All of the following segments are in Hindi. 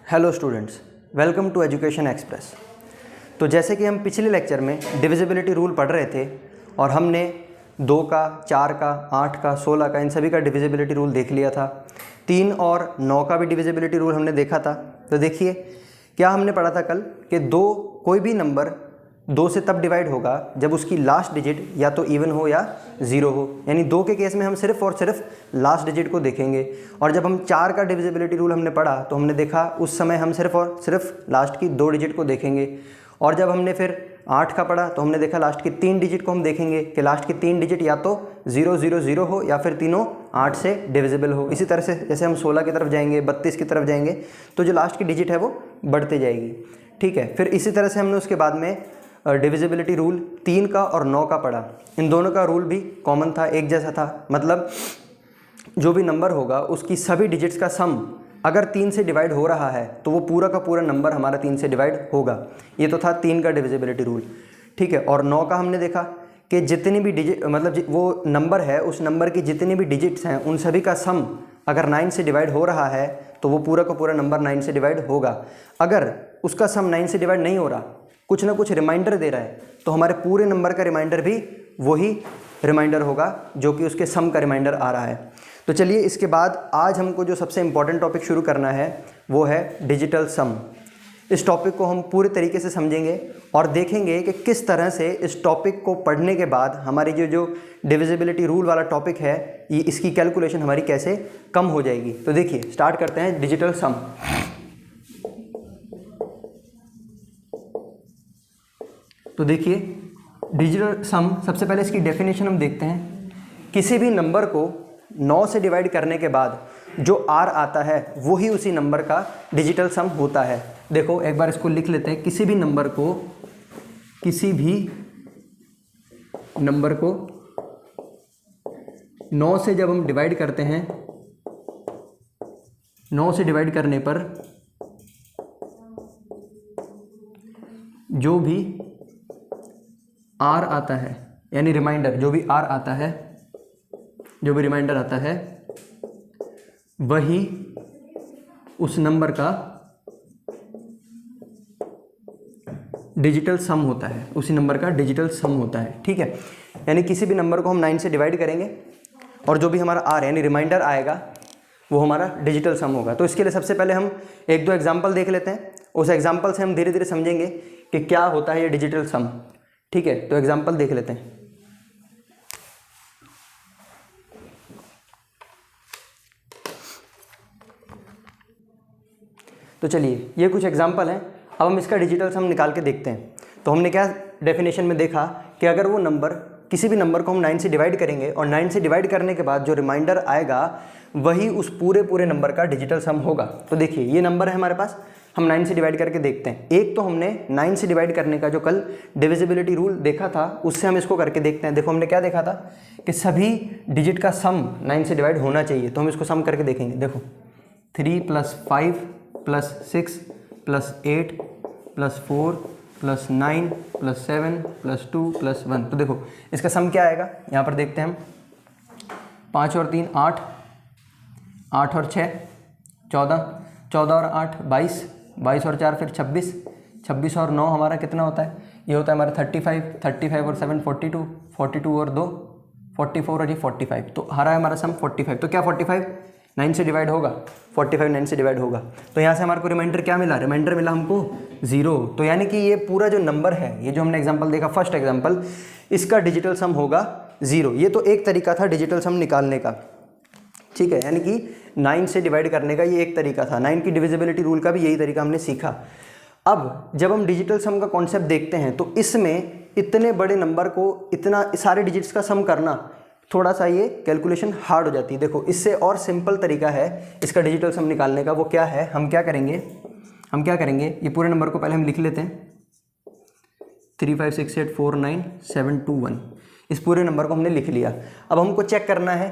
Hello students, welcome to Education Express. तो जैसे कि हम पिछले लेक्चर में डिविजिबिलिटी रूल पढ़ रहे थे और हमने 2 का, 4 का, 8 का, 16 का, इन सभी का डिविजिबिलिटी रूल देख लिया था। 3 और 9 का भी डिविजिबिलिटी रूल हमने देखा था। तो देखिए क्या हमने पढ़ा था कल कि कोई भी नंबर 2 से तब डिवाइड होगा जब उसकी लास्ट डिजिट या तो इवन हो या ज़ीरो हो। यानी 2 के केस में हम सिर्फ और सिर्फ लास्ट डिजिट को देखेंगे। और जब हम 4 का डिविजिबिलिटी रूल हमने पढ़ा तो हमने देखा उस समय हम सिर्फ और सिर्फ लास्ट की 2 डिजिट को देखेंगे। और जब हमने फिर 8 का पढ़ा तो हमने देखा लास्ट की 3 डिजिट को हम देखेंगे कि लास्ट की 3 डिजिट या तो 0 0 0 हो या फिर तीनों 8 से डिविजिबल हो। इसी तरह से जैसे हम 16 की तरफ जाएंगे, 32 की तरफ जाएंगे तो जो लास्ट की डिजिट है वो बढ़ते जाएगी। ठीक है, फिर इसी तरह से हमने उसके बाद में डिविजिबिलिटी रूल 3 का और 9 का पढ़ा। इन दोनों का रूल भी कॉमन था, एक जैसा था। मतलब जो भी नंबर होगा उसकी सभी डिजिट्स का सम अगर 3 से डिवाइड हो रहा है तो वो पूरा का पूरा नंबर हमारा 3 से डिवाइड होगा। ये तो था 3 का डिविजिबिलिटी रूल। ठीक है, और 9 का हमने देखा कि जितनी भी डिजिट मतलब वो नंबर है, उस नंबर की जितनी भी डिजिट्स हैं उन सभी का सम अगर 9 से डिवाइड हो रहा है तो वो पूरा का पूरा नंबर 9 से डिवाइड होगा। अगर उसका सम 9 से डिवाइड नहीं हो रहा, कुछ ना कुछ रिमाइंडर दे रहा है, तो हमारे पूरे नंबर का रिमाइंडर भी वही रिमाइंडर होगा जो कि उसके सम का रिमाइंडर आ रहा है। तो चलिए इसके बाद आज हमको जो सबसे इम्पॉर्टेंट टॉपिक शुरू करना है वो है डिजिटल सम। इस टॉपिक को हम पूरे तरीके से समझेंगे और देखेंगे कि किस तरह से इस टॉपिक को पढ़ने के बाद हमारी जो डिविजिबिलिटी रूल वाला टॉपिक है ये इसकी कैलकुलेशन हमारी कैसे कम हो जाएगी। तो देखिए स्टार्ट करते हैं डिजिटल सम। तो देखिए डिजिटल सम, सबसे पहले इसकी डेफिनेशन हम देखते हैं। किसी भी नंबर को 9 से डिवाइड करने के बाद जो r आता है वही उसी नंबर का डिजिटल सम होता है। देखो एक बार इसको लिख लेते हैं। किसी भी नंबर को 9 से जब हम डिवाइड करते हैं, 9 से डिवाइड करने पर जो भी r आता है, यानी रिमाइंडर जो भी r आता है, जो भी रिमाइंडर आता है वही उस नंबर का डिजिटल सम होता है, उसी नंबर का डिजिटल सम होता है। ठीक है, यानी किसी भी नंबर को हम 9 से डिवाइड करेंगे और जो भी हमारा r यानी रिमाइंडर आएगा वो हमारा डिजिटल सम होगा। तो इसके लिए सबसे पहले हम 1-2 एग्जाम्पल देख लेते हैं। उस एग्जाम्पल से हम धीरे धीरे समझेंगे कि क्या होता है ये डिजिटल सम। ठीक है, तो एग्जाम्पल देख लेते हैं। तो चलिए ये कुछ एग्जाम्पल हैं। अब हम इसका डिजिटल सम निकाल के देखते हैं। तो हमने क्या डेफिनेशन में देखा कि अगर वो नंबर, किसी भी नंबर को हम 9 से डिवाइड करेंगे और 9 से डिवाइड करने के बाद जो रिमाइंडर आएगा वही उस पूरे नंबर का डिजिटल सम होगा। तो देखिए ये नंबर है हमारे पास, हम 9 से डिवाइड करके देखते हैं। एक तो हमने 9 से डिवाइड करने का जो कल डिविजिबिलिटी रूल देखा था उससे हम इसको करके देखते हैं। देखो हमने क्या देखा था कि सभी डिजिट का सम 9 से डिवाइड होना चाहिए। तो हम इसको सम करके देखेंगे। देखो 3 + 5 + 6 + 8 + 4 + 9 + 7 + 2 + 1। तो देखो इसका सम क्या आएगा, यहाँ पर देखते हैं हम। 5 और 3 8, 8 और 6 14, 14 और 8 22, 22 और 4 फिर 26, 26 और 9 हमारा कितना होता है, ये होता है हमारा 35, 35 और 7 42, 42 और 2 44 और ये 45। तो आ रहा है हमारा सम 45। तो क्या 45 9 से डिवाइड होगा? 45 9 से डिवाइड होगा। तो यहाँ से हमारे को रिमाइंडर क्या मिला? रिमाइंडर मिला हमको 0। तो यानी कि ये पूरा जो नंबर है, ये जो हमने एग्जांपल देखा फर्स्ट एग्जांपल, इसका डिजिटल सम होगा 0। ये तो एक तरीका था डिजिटल सम निकालने का। ठीक है, यानी कि 9 से डिवाइड करने का ये एक तरीका था। 9 की डिविजिबिलिटी रूल का भी यही तरीका हमने सीखा। अब जब हम डिजिटल सम का कॉन्सेप्ट देखते हैं तो इसमें इतने बड़े नंबर को इतना सारे डिजिट्स का सम करना थोड़ा सा ये कैलकुलेशन हार्ड हो जाती है। देखो इससे और सिंपल तरीका है इसका डिजिटल सम निकालने का। वो क्या है, हम क्या करेंगे, ये पूरे नंबर को पहले हम लिख लेते हैं। 3 5 6 8 4 9 7 2 1। इस पूरे नंबर को हमने लिख लिया। अब हमको चेक करना है,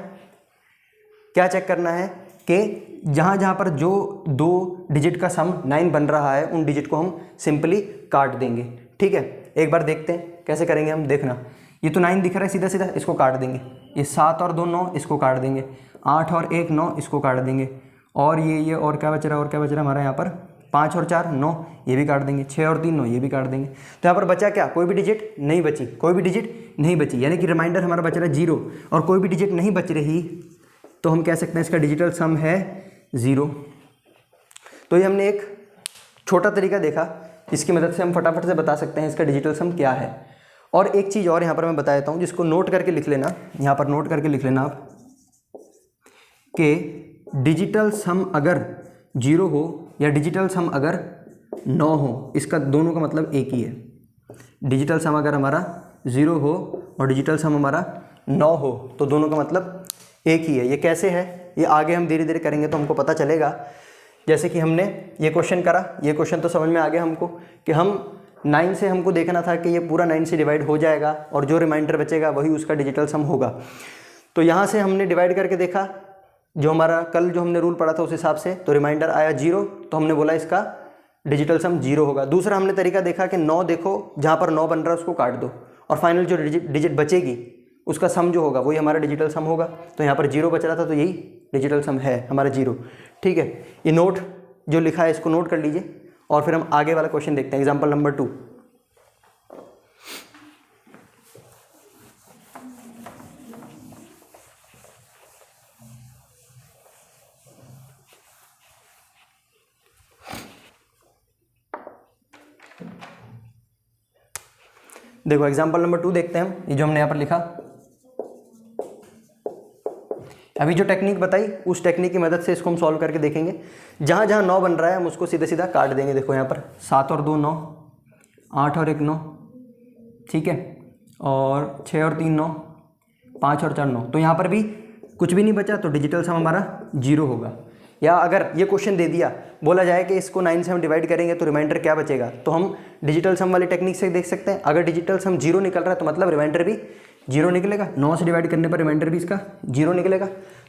क्या चेक करना है कि जहाँ पर जो 2 डिजिट का सम 9 बन रहा है उन डिजिट को हम सिंपली काट देंगे। ठीक है, एक बार देखते हैं कैसे करेंगे हम। देखना, ये तो 9 दिख रहा है, सीधा सीधा इसको काट देंगे। ये 7 और 2 9, इसको काट देंगे। 8 और 1 9, इसको काट देंगे। और ये और क्या बच रहा है, हमारा यहाँ पर 5 और 4 9, ये भी काट देंगे। 6 और 3 9, ये भी काट देंगे। तो यहाँ पर बचा क्या, कोई भी डिजिट नहीं बची, कोई भी डिजिट नहीं बची, यानी कि रिमाइंडर हमारा बच रहा है 0 और कोई भी डिजिट नहीं बच रही, तो हम कह सकते हैं इसका डिजिटल सम है 0। तो ये हमने एक छोटा तरीका देखा, इसकी मदद से हम फटाफट से बता सकते हैं इसका डिजिटल सम क्या है। और एक चीज़ और यहाँ पर मैं बता देता हूँ, जिसको नोट करके लिख लेना, यहाँ पर नोट करके लिख लेना आप कि डिजिटल सम अगर 0 हो या डिजिटल सम अगर 9 हो, इसका दोनों का मतलब एक ही है। डिजिटल सम अगर हमारा 0 हो और डिजिटल सम हमारा 9 हो, तो दोनों का मतलब एक ही है। ये कैसे है, ये आगे हम धीरे धीरे करेंगे तो हमको पता चलेगा। जैसे कि हमने ये क्वेश्चन करा, ये क्वेश्चन तो समझ में आ गया हमको कि हम 9 से हमको देखना था कि ये पूरा 9 से डिवाइड हो जाएगा और जो रिमाइंडर बचेगा वही उसका डिजिटल सम होगा। तो यहाँ से हमने डिवाइड करके देखा, जो हमारा कल जो हमने रूल पढ़ा था उस हिसाब से, तो रिमाइंडर आया 0, तो हमने बोला इसका डिजिटल सम 0 होगा। दूसरा हमने तरीका देखा कि 9 देखो, जहाँ पर 9 बन रहा है उसको काट दो और फाइनल जो डिजिट बचेगी उसका सम जो होगा वही हमारा डिजिटल सम होगा। तो यहाँ पर 0 बच रहा था, तो यही डिजिटल सम है हमारा 0। ठीक है, ये नोट जो लिखा है इसको नोट कर लीजिए और फिर हम आगे वाला क्वेश्चन देखते हैं। Example number 2। देखो एग्जाम्पल नंबर 2 देखते हैं हम, ये जो हमने यहाँ पर लिखा। अभी जो टेक्निक बताई उस टेक्निक की मदद से इसको हम सॉल्व करके देखेंगे। जहाँ जहाँ 9 बन रहा है हम उसको सीधा सीधा काट देंगे। देखो यहाँ पर 7 और 2 9, 8 और 1 9, ठीक है, और 6 और 3 9, 5 और 4 9। तो यहाँ पर भी कुछ भी नहीं बचा, तो डिजिटल सम हमारा 0 होगा। या अगर ये क्वेश्चन दे दिया, बोला जाए कि इसको 9 से हम डिवाइड करेंगे तो रिमाइंडर क्या बचेगा, तो हम डिजिटल सम वाली टेक्निक से देख सकते हैं। अगर डिजिटल सम 0 निकल रहा है तो मतलब रिमाइंडर भी 0 निकलेगा। 9 से डिवाइड करने पर रिमाइंडर भी इसका 0 निकलेगा।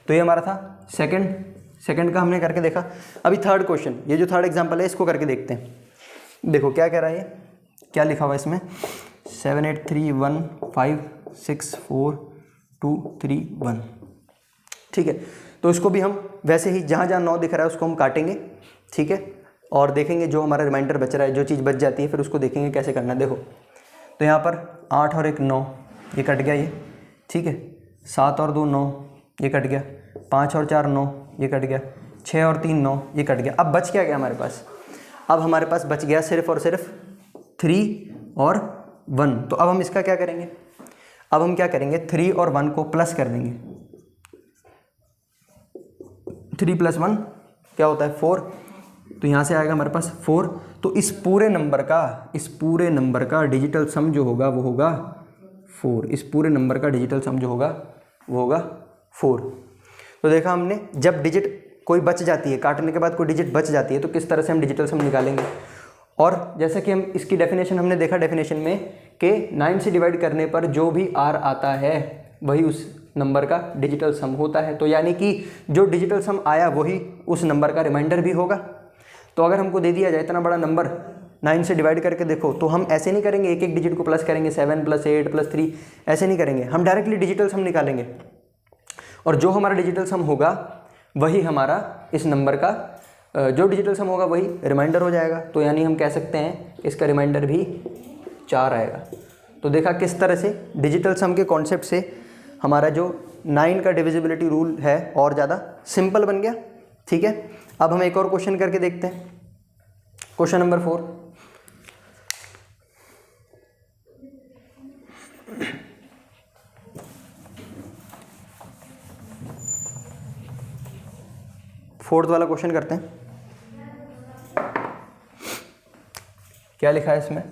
तो ये हमारा था सेकंड का हमने करके देखा। अभी थर्ड क्वेश्चन, ये जो थर्ड एग्जाम्पल है इसको करके देखते हैं। देखो क्या कह रहा है, ये क्या लिखा हुआ है इसमें, 7 8 3 1 5 6 4 2 3 1। ठीक है, तो इसको भी हम वैसे ही जहाँ जहाँ 9 दिख रहा है उसको हम काटेंगे, ठीक है, और देखेंगे जो हमारा रिमाइंडर बच रहा है, जो चीज़ बच जाती है फिर उसको देखेंगे कैसे करना है। देखो तो यहाँ पर 8 और 1 9, ये कट गया ये, ठीक है, 7 और 2 9, ये कट गया, 5 और 4 9, ये कट गया, 6 और 3 9, ये कट गया। अब बच क्या गया हमारे पास, अब हमारे पास बच गया सिर्फ और सिर्फ 3 और 1। तो अब हम इसका क्या करेंगे, अब हम क्या करेंगे, 3 और 1 को प्लस कर देंगे। 3 + 1 क्या होता है 4, तो यहाँ से आएगा हमारे पास 4। तो इस पूरे नंबर का डिजिटल सम जो होगा वो होगा 4। इस पूरे नंबर का डिजिटल सम जो होगा वो होगा 4। तो देखा हमने, जब डिजिट कोई बच जाती है, काटने के बाद कोई डिजिट बच जाती है, तो किस तरह से हम डिजिटल सम निकालेंगे। और जैसे कि हम इसकी डेफिनेशन हमने देखा डेफिनेशन में कि 9 से डिवाइड करने पर जो भी r आता है वही उस नंबर का डिजिटल सम होता है। तो यानी कि जो डिजिटल सम आया वही उस नंबर का रिमाइंडर भी होगा। तो अगर हमको दे दिया जाए इतना बड़ा नंबर 9 से डिवाइड करके देखो, तो हम ऐसे नहीं करेंगे एक एक डिजिट को प्लस करेंगे, 7 + 8 + 3 ऐसे नहीं करेंगे, हम डायरेक्टली डिजिटल सम निकालेंगे और जो हमारा डिजिटल सम होगा वही हमारा इस नंबर का जो डिजिटल सम होगा वही रिमाइंडर हो जाएगा। तो यानी हम कह सकते हैं इसका रिमाइंडर भी 4 आएगा। तो देखा किस तरह से डिजिटल सम के कॉन्सेप्ट से हमारा जो 9 का डिविजिबिलिटी रूल है और ज़्यादा सिंपल बन गया। ठीक है, अब हम एक और क्वेश्चन करके देखते हैं, क्वेश्चन नंबर 4। फोर्थ वाला क्वेश्चन करते हैं। क्या लिखा है इसमें,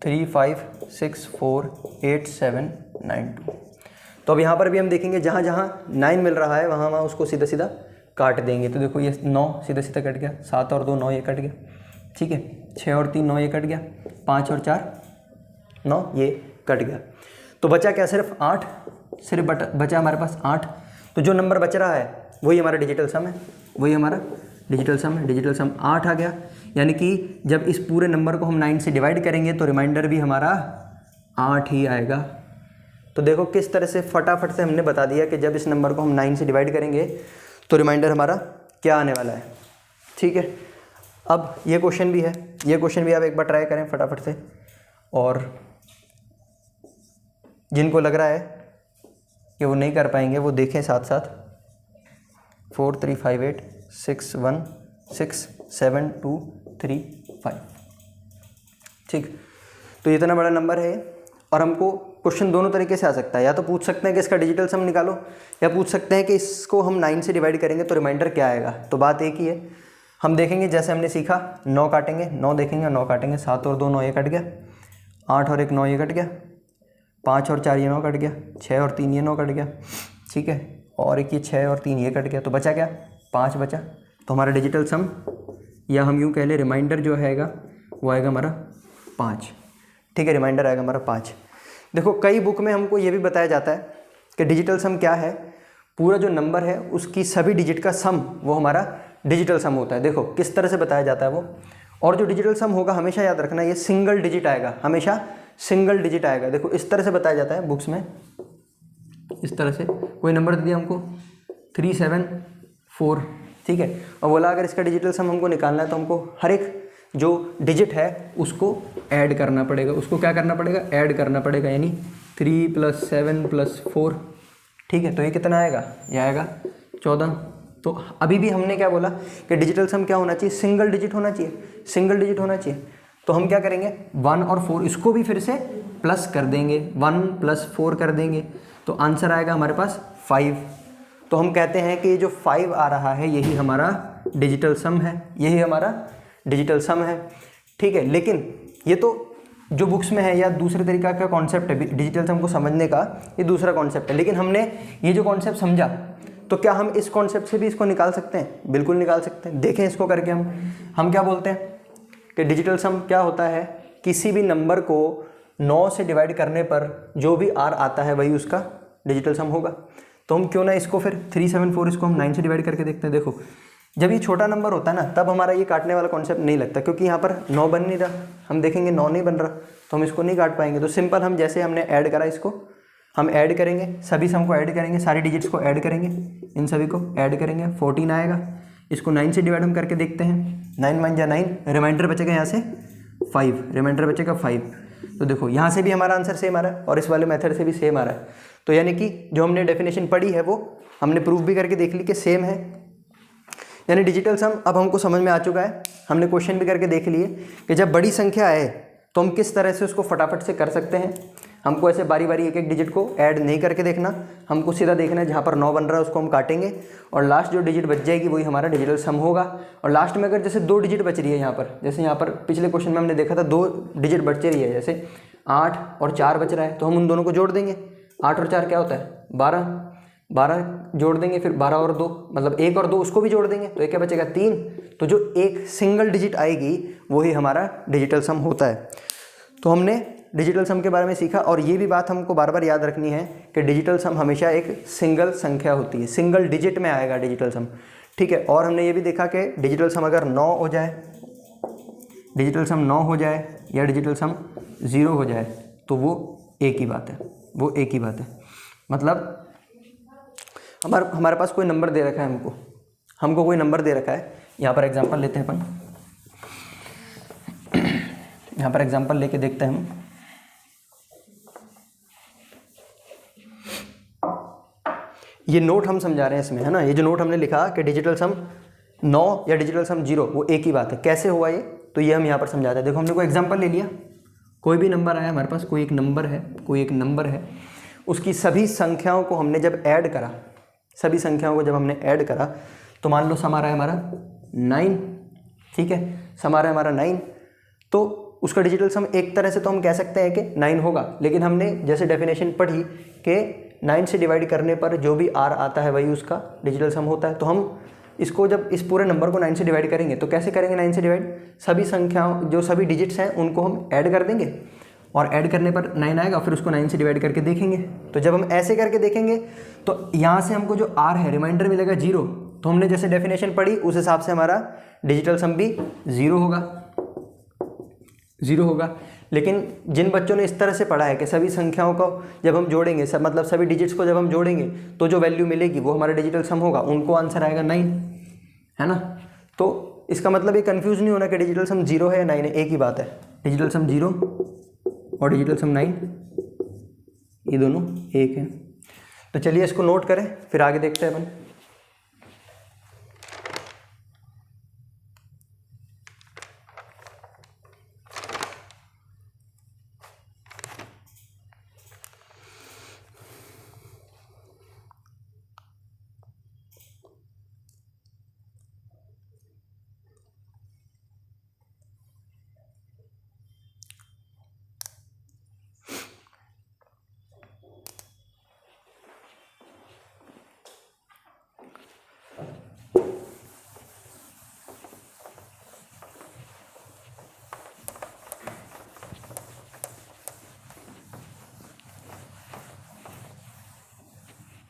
3 5 6 4 8 7 9 2। तो अब यहाँ पर भी हम देखेंगे जहाँ जहाँ 9 मिल रहा है वहाँ वहाँ उसको सीधा सीधा काट देंगे। तो देखो ये 9 सीधा सीधा कट गया, 7 और 2 9 ये कट गया, ठीक है, 6 और 3 9 ये कट गया, 5 और 4 9 ये कट गया। तो बचा क्या, सिर्फ 8, सिर्फ बचा हमारे पास 8। तो जो नंबर बच रहा है वही हमारा डिजिटल सम है, वही हमारा डिजिटल सम है। डिजिटल सम 8 आ गया, यानी कि जब इस पूरे नंबर को हम 9 से डिवाइड करेंगे तो रिमाइंडर भी हमारा 8 ही आएगा। तो देखो किस तरह से फटाफट से हमने बता दिया कि जब इस नंबर को हम 9 से डिवाइड करेंगे तो रिमाइंडर हमारा क्या आने वाला है। ठीक है, अब ये क्वेश्चन भी है, ये क्वेश्चन भी आप एक बार ट्राई करें फटाफट से, और जिनको लग रहा है कि वो नहीं कर पाएंगे वो देखें साथ साथ। 4 3 5 8 6 1 6 7 2 3 5। ठीक, तो इतना बड़ा नंबर है और हमको क्वेश्चन दोनों तरीके से आ सकता है। या तो पूछ सकते हैं कि इसका डिजिटल सम निकालो, या पूछ सकते हैं कि इसको हम 9 से डिवाइड करेंगे तो रिमाइंडर क्या आएगा। तो बात एक ही है, हम देखेंगे जैसे हमने सीखा 9 काटेंगे, 9 देखेंगे, 9 काटेंगे, 7 और 2 9 ये कट गया, 8 और 1 9 ये कट गया, 5 और 4 ये 9 कट गया, 6 और 3 ये 9 कट गया, ठीक है, और एक ये 6 और 3 ये कट गया, तो बचा क्या, 5 बचा। तो हमारा डिजिटल सम, या हम यूँ कह लें रिमाइंडर जो आएगा वो आएगा हमारा 5। ठीक है, रिमाइंडर आएगा हमारा 5। देखो कई बुक में हमको ये भी बताया जाता है कि डिजिटल सम क्या है, पूरा जो नंबर है उसकी सभी डिजिट का सम वो हमारा डिजिटल सम होता है। देखो किस तरह से बताया जाता है वो, और जो डिजिटल सम होगा हमेशा याद रखना ये सिंगल डिजिट आएगा, हमेशा सिंगल डिजिट आएगा। देखो इस तरह से बताया जाता है बुक्स में, इस तरह से कोई नंबर दे दिया हमको 374, ठीक है, और बोला अगर इसका डिजिटल सम हमको निकालना है तो हमको हर एक जो डिजिट है उसको ऐड करना पड़ेगा। उसको क्या करना पड़ेगा, ऐड करना पड़ेगा, यानी 3 + 7 + 4, ठीक है, तो ये कितना आएगा, ये आएगा 14। तो अभी भी हमने क्या बोला कि डिजिटल सम क्या होना चाहिए, सिंगल डिजिट होना चाहिए, सिंगल डिजिट होना चाहिए। तो हम क्या करेंगे 1 और 4 इसको भी फिर से प्लस कर देंगे, 1 + 4 कर देंगे, तो आंसर आएगा हमारे पास 5। तो हम कहते हैं कि ये जो 5 आ रहा है यही हमारा डिजिटल सम है, यही हमारा डिजिटल सम है, ठीक है। लेकिन ये तो जो बुक्स में है या दूसरे तरीका का कॉन्सेप्ट है डिजिटल सम को समझने का, ये दूसरा कॉन्सेप्ट है। लेकिन हमने ये जो कॉन्सेप्ट समझा तो क्या हम इस कॉन्सेप्ट से भी इसको निकाल सकते हैं, बिल्कुल निकाल सकते हैं। देखें इसको करके हम क्या बोलते हैं कि डिजिटल सम क्या होता है, किसी भी नंबर को 9 से डिवाइड करने पर जो भी r आता है वही उसका डिजिटल सम होगा। तो हम क्यों ना इसको फिर 374 इसको हम 9 से डिवाइड करके देखते हैं। देखो जब ये छोटा नंबर होता है ना तब हमारा ये काटने वाला कॉन्सेप्ट नहीं लगता, क्योंकि यहाँ पर 9 बन नहीं रहा, हम देखेंगे 9 नहीं बन रहा तो हम इसको नहीं काट पाएंगे। तो सिंपल हम जैसे हमने ऐड करा इसको हम ऐड करेंगे, सभी सम को ऐड करेंगे, सारी डिजिट्स को ऐड करेंगे, इन सभी को ऐड करेंगे, 14 आएगा। इसको 9 से डिवाइड हम करके देखते हैं, 9 × 9, रिमाइंडर बचेगा यहाँ से 5, रिमाइंडर बचेगा 5। तो देखो यहाँ से भी हमारा आंसर सेम आ रहा है और इस वाले मेथड से भी सेम आ रहा है। तो यानी कि जो हमने डेफिनेशन पढ़ी है वो हमने प्रूफ भी करके देख ली कि सेम है, यानी डिजिटल सम अब हमको समझ में आ चुका है। हमने क्वेश्चन भी करके देख लिए कि जब बड़ी संख्या आए तो हम किस तरह से उसको फटाफट से कर सकते हैं। हमको ऐसे बारी बारी एक एक डिजिट को ऐड नहीं करके देखना, हमको सीधा देखना है जहाँ पर 9 बन रहा है उसको हम काटेंगे और लास्ट जो डिजिट बच जाएगी वही हमारा डिजिटल सम होगा। और लास्ट में अगर जैसे 2 डिजिट बच रही है यहाँ पर, जैसे यहाँ पर पिछले क्वेश्चन में हमने देखा था 2 डिजिट बच रही है, जैसे 8 और 4 बच रहा है, तो हम उन दोनों को जोड़ देंगे। 8 और 4 क्या होता है 12 जोड़ देंगे, फिर 12 और 2 मतलब 1 और 2 उसको भी जोड़ देंगे, तो एक क्या बचेगा 3। तो जो एक सिंगल डिजिट आएगी वही हमारा डिजिटल सम होता है। तो हमने डिजिटल सम के बारे में सीखा, और ये भी बात हमको बार बार याद रखनी है कि डिजिटल सम हमेशा एक सिंगल संख्या होती है, सिंगल डिजिट में आएगा डिजिटल सम, ठीक है। और हमने ये भी देखा कि डिजिटल सम अगर 9 हो जाए, डिजिटल सम 9 हो जाए या डिजिटल सम 0 हो जाए तो वो एक ही बात है, वो एक ही बात है। मतलब हमारे पास कोई नंबर दे रखा है, हमको कोई नंबर दे रखा है। यहाँ पर एग्जांपल लेते हैं अपन, यहाँ पर एग्जांपल लेके देखते हैं हम। ये नोट हम समझा रहे हैं इसमें, है ना, ये जो नोट हमने लिखा कि डिजिटल सम 9 या डिजिटल सम 0 वो एक ही बात है। कैसे हुआ ये, तो ये हम यहाँ पर समझाते हैं। देखो हमने कोई एग्जांपल ले लिया, कोई भी नंबर आया हमारे पास, कोई एक नंबर है, उसकी सभी संख्याओं को हमने जब ऐड करा, सभी संख्याओं को जब हमने ऐड करा तो मान लो सम आ रहा है हमारा 9, ठीक है, सम आ रहा है हमारा 9, तो उसका डिजिटल सम एक तरह से तो हम कह सकते हैं कि 9 होगा। लेकिन हमने जैसे डेफिनेशन पढ़ी कि 9 से डिवाइड करने पर जो भी r आता है वही उसका डिजिटल सम होता है। तो हम इसको जब इस पूरे नंबर को 9 से डिवाइड करेंगे तो कैसे करेंगे 9 से डिवाइड, सभी संख्याओं जो सभी डिजिट्स हैं उनको हम ऐड कर देंगे और ऐड करने पर 9 आएगा, फिर उसको 9 से डिवाइड करके देखेंगे। तो जब हम ऐसे करके देखेंगे तो यहाँ से हमको जो r है रिमाइंडर मिलेगा 0, तो हमने जैसे डेफिनेशन पढ़ी उस हिसाब से हमारा डिजिटल सम भी 0 होगा। लेकिन जिन बच्चों ने इस तरह से पढ़ा है कि सभी संख्याओं को जब हम जोड़ेंगे, सब मतलब सभी डिजिट्स को जब हम जोड़ेंगे तो जो वैल्यू मिलेगी वो हमारा डिजिटल सम होगा, उनको आंसर आएगा 9, है ना। तो इसका मतलब ये कंफ्यूज नहीं होना कि डिजिटल सम 0 है या 9 है, एक ही बात है। डिजिटल सम 0 और डिजिटल सम 9 ये दोनों एक है। तो चलिए इसको नोट करें, फिर आगे देखते हैं अपन।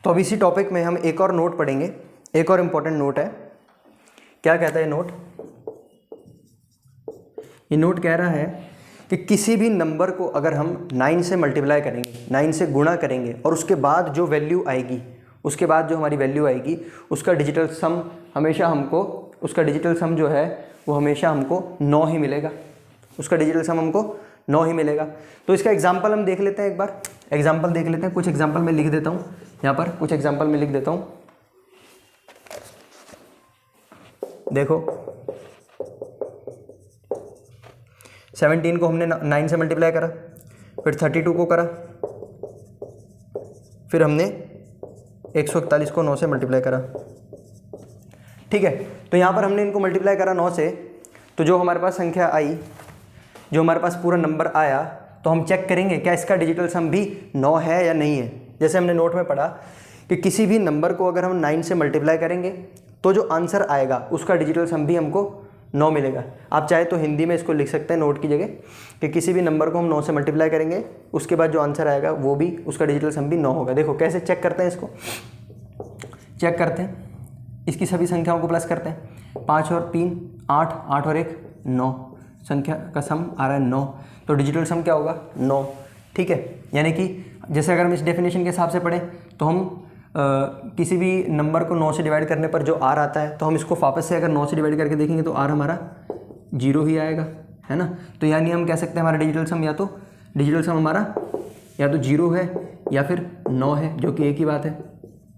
तो अब इसी टॉपिक में हम एक और नोट पढ़ेंगे, एक और इम्पोर्टेंट नोट है। क्या कहता है नोट? ये नोट कह रहा है कि किसी भी नंबर को अगर हम 9 से मल्टीप्लाई करेंगे, 9 से गुणा करेंगे और उसके बाद जो वैल्यू आएगी, उसके बाद जो हमारी वैल्यू आएगी उसका डिजिटल सम हमेशा हमको, उसका डिजिटल सम जो है वो हमेशा हमको 9 ही मिलेगा। उसका डिजिटल सम हमको 9 ही मिलेगा। तो इसका एग्जाम्पल हम देख लेते हैं, एक बार एग्जाम्पल देख लेते हैं। कुछ एग्जाम्पल मैं लिख देता हूँ यहाँ पर, कुछ एग्जाम्पल मैं लिख देता हूँ। देखो 17 को हमने 9 से मल्टीप्लाई करा, फिर 32 को करा, फिर हमने 141 को 9 से मल्टीप्लाई करा। ठीक है, तो यहाँ पर हमने इनको मल्टीप्लाई करा 9 से, तो जो हमारे पास संख्या आई, जो हमारे पास पूरा नंबर आया, तो हम चेक करेंगे क्या इसका डिजिटल सम भी 9 है या नहीं है। जैसे हमने नोट में पढ़ा कि किसी भी नंबर को अगर हम 9 से मल्टीप्लाई करेंगे तो जो आंसर आएगा उसका डिजिटल सम भी हमको 9 मिलेगा। आप चाहे तो हिंदी में इसको लिख सकते हैं नोट की जगह कि किसी भी नंबर को हम 9 से मल्टीप्लाई करेंगे, उसके बाद जो आंसर आएगा वो भी, उसका डिजिटल सम भी 9 होगा। देखो कैसे चेक करते हैं, इसको चेक करते हैं, इसकी सभी संख्याओं को प्लस करते हैं। 5 और 3 8, 8 और 1 9, संख्या का सम आ रहा है 9, तो डिजिटल सम क्या होगा 9। ठीक है, यानी कि जैसे अगर हम इस डेफिनेशन के हिसाब से पढ़ें तो हम किसी भी नंबर को 9 से डिवाइड करने पर जो आर आता है, तो हम इसको वापस से अगर 9 से डिवाइड करके देखेंगे तो आर हमारा 0 ही आएगा, है ना। तो यानी हम कह सकते हैं हमारा डिजिटल सम या तो डिजिटल सम हमारा या तो 0 है या फिर 9 है, जो कि एक ही बात है।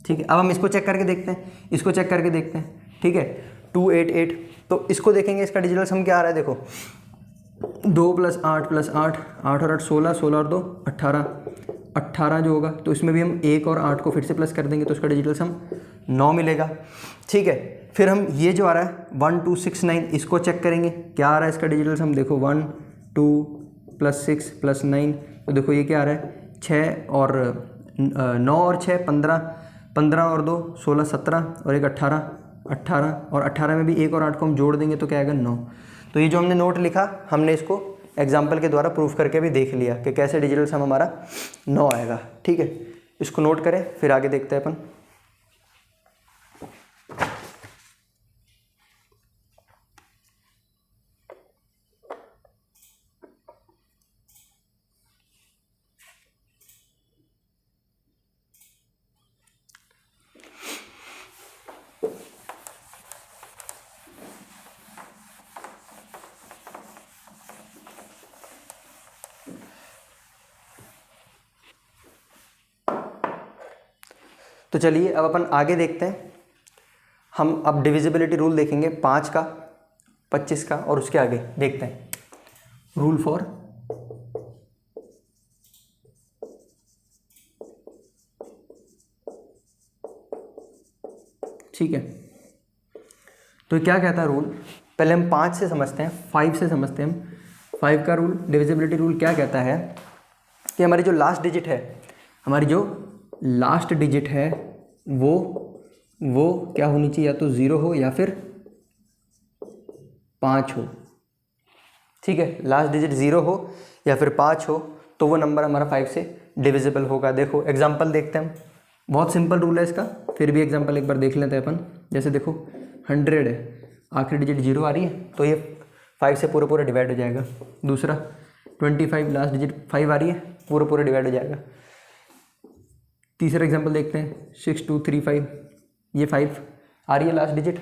ठीक है, अब हम इसको चेक करके देखते हैं, इसको चेक करके देखते हैं। ठीक है, 288, तो इसको देखेंगे इसका डिजिटल सम क्या आ रहा है। देखो 2 + 8 + 8, 8 और 8 16, 16 और 2 18, 18 जो होगा तो इसमें भी हम 1 और 8 को फिर से प्लस कर देंगे तो इसका डिजिटल सम 9 मिलेगा। ठीक है, फिर हम ये जो आ रहा है 1269, इसको चेक करेंगे क्या आ रहा है इसका डिजिटल सम। देखो 1 2 + 6 + 9, तो देखो ये क्या आ रहा है 6 और 9 और 6 15, 15 और 2 16 17 और 1 18, 18 और 18 में भी 1 और 8 को हम जोड़ देंगे तो क्या आएगा 9। तो ये जो हमने नोट लिखा, हमने इसको एग्जाम्पल के द्वारा प्रूफ करके भी देख लिया कि कैसे डिजिटल सम हमारा 9 आएगा। ठीक है, इसको नोट करें, फिर आगे देखते हैं अपन। तो चलिए अब अपन आगे देखते हैं। हम अब डिविजिबिलिटी रूल देखेंगे 5 का, 25 का, और उसके आगे देखते हैं रूल फॉर ठीक है। तो क्या कहता है रूल, पहले हम 5 से समझते हैं, 5 से समझते हैं हम। 5 का रूल, डिविजिबिलिटी रूल क्या कहता है कि हमारी जो लास्ट डिजिट है, हमारी जो लास्ट डिजिट है वो क्या होनी चाहिए, या तो 0 हो या फिर 5 हो। ठीक है, लास्ट डिजिट 0 हो या फिर 5 हो तो वो नंबर हमारा 5 से डिविजिबल होगा। देखो एग्जांपल देखते हैं हम, बहुत सिंपल रूल है इसका, फिर भी एग्जांपल एक बार देख लेते हैं अपन। जैसे देखो 100 है, आखिरी डिजिट 0 आ रही है तो ये 5 से पूरा डिवाइड हो जाएगा। दूसरा 25, लास्ट डिजिट 5 आ रही है, पूरा डिवाइड हो जाएगा। तीसरा एग्जांपल देखते हैं 6235, ये 5 आ रही है लास्ट डिजिट,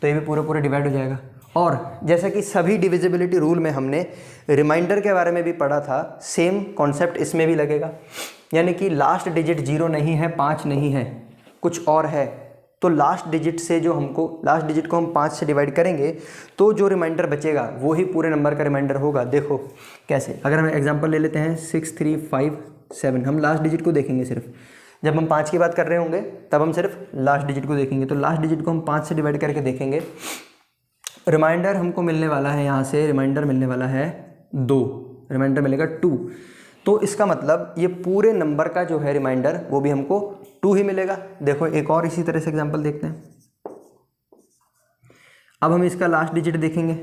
तो ये भी पूरा पूरा डिवाइड हो जाएगा। और जैसा कि सभी डिविजिबिलिटी रूल में हमने रिमाइंडर के बारे में भी पढ़ा था, सेम कॉन्सेप्ट इसमें भी लगेगा। यानी कि लास्ट डिजिट 0 नहीं है, 5 नहीं है, कुछ और है, तो लास्ट डिजिट से जो हमको लास्ट डिजिट को हम 5 से डिवाइड करेंगे तो जो रिमाइंडर बचेगा वो ही पूरे नंबर का रिमाइंडर होगा। देखो कैसे, अगर हम एग्जांपल ले लेते हैं 6357, हम लास्ट डिजिट को देखेंगे सिर्फ। जब हम 5 की बात कर रहे होंगे तब हम सिर्फ लास्ट डिजिट को देखेंगे, तो लास्ट डिजिट को हम 5 से डिवाइड करके देखेंगे। रिमाइंडर हमको मिलने वाला है, यहाँ से रिमाइंडर मिलने वाला है 2, रिमाइंडर मिलेगा 2। तो इसका मतलब ये पूरे नंबर का जो है रिमाइंडर वो भी हमको 2 ही मिलेगा। देखो एक और इसी तरह से एग्जांपल देखते हैं। अब हम इसका लास्ट डिजिट देखेंगे,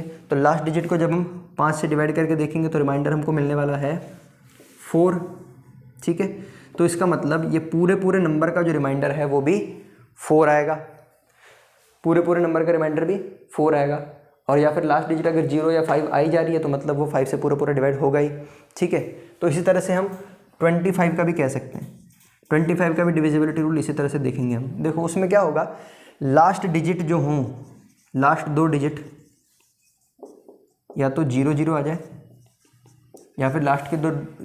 तो लास्ट डिजिट को जब हम 5 से डिवाइड करके देखेंगे तो रिमाइंडर हमको मिलने वाला है 4, ठीक है। तो इसका मतलब ये पूरे नंबर का जो रिमाइंडर है वो भी 4 आएगा, पूरे नंबर का रिमाइंडर भी 4 आएगा। और या फिर लास्ट डिजिट अगर 0 या 5 आई जा रही है तो मतलब वो 5 से पूरा डिवाइड होगा ही, ठीक है। तो इसी तरह से हम 25 का भी कह सकते हैं, 25 का भी डिविजिबिलिटी रूल इसी तरह से देखेंगे हम। देखो उसमें क्या होगा, लास्ट डिजिट जो हों, लास्ट 2 डिजिट या तो 0 आ जाए या फिर लास्ट के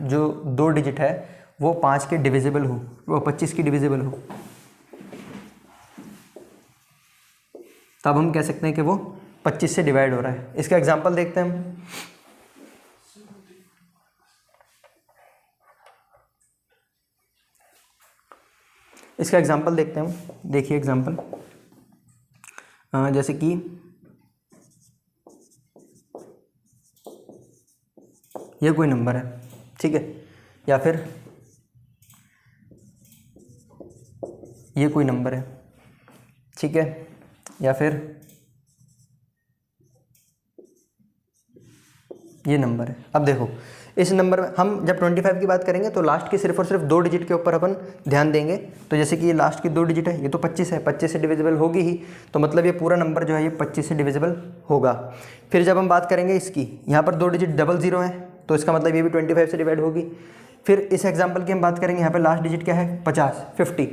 जो 2 डिजिट है वो 5 के डिविजिबल हो, वो 25 की डिविजिबल हो, तब हम कह सकते हैं कि वो 25 से डिवाइड हो रहा है। इसका एग्जांपल देखते हैं हम। इसका एग्जांपल देखते हैं हम। देखिए एग्जांपल, जैसे कि ये कोई नंबर है, ठीक है, या फिर ये कोई नंबर है, ठीक है, या फिर ये नंबर है। अब देखो इस नंबर में हम जब 25 की बात करेंगे तो लास्ट के सिर्फ और सिर्फ 2 डिजिट के ऊपर अपन ध्यान देंगे। तो जैसे कि ये लास्ट की 2 डिजिट है, ये तो 25 है, 25 से डिविजिबल होगी ही, तो मतलब ये पूरा नंबर जो है ये 25 से डिविजिबल होगा। फिर जब हम बात करेंगे इसकी, यहाँ पर 2 डिजिट 00 है, तो इसका मतलब ये भी 25 से डिवाइड होगी। फिर इस एग्जाम्पल की हम बात करेंगे, यहाँ पर लास्ट डिजिट क्या है 50,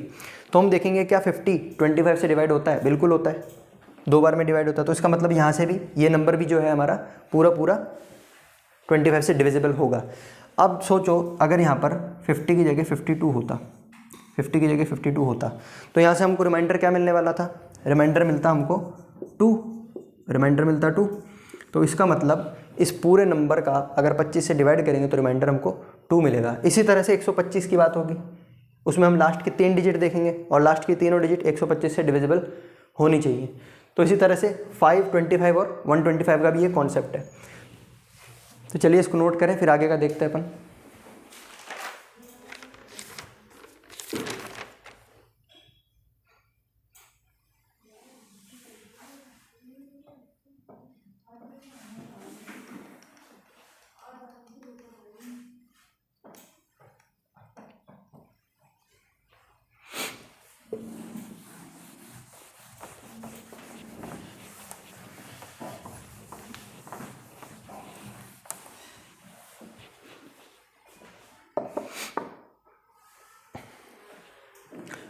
तो हम देखेंगे क्या 50 25 से डिवाइड होता है, बिल्कुल होता है, 2 बार में डिवाइड होता है। तो इसका मतलब यहाँ से भी ये नंबर भी जो है हमारा पूरा 25 से डिविजिबल होगा। अब सोचो अगर यहाँ पर 50 की जगह 52 होता, 50 की जगह 52 होता, तो यहाँ से हमको रिमाइंडर क्या मिलने वाला था, रिमाइंडर मिलता हमको 2, रिमाइंडर मिलता 2। तो इसका मतलब इस पूरे नंबर का अगर 25 से डिवाइड करेंगे तो रिमाइंडर हमको 2 मिलेगा। इसी तरह से 125 की बात होगी, उसमें हम लास्ट के 3 डिजिट देखेंगे और लास्ट की तीनों डिजिट 125 से डिविजिबल होनी चाहिए। तो इसी तरह से 5, 25 और 125 का भी ये कॉन्सेप्ट है। तो चलिए इसको नोट करें, फिर आगे का देखते हैं अपन।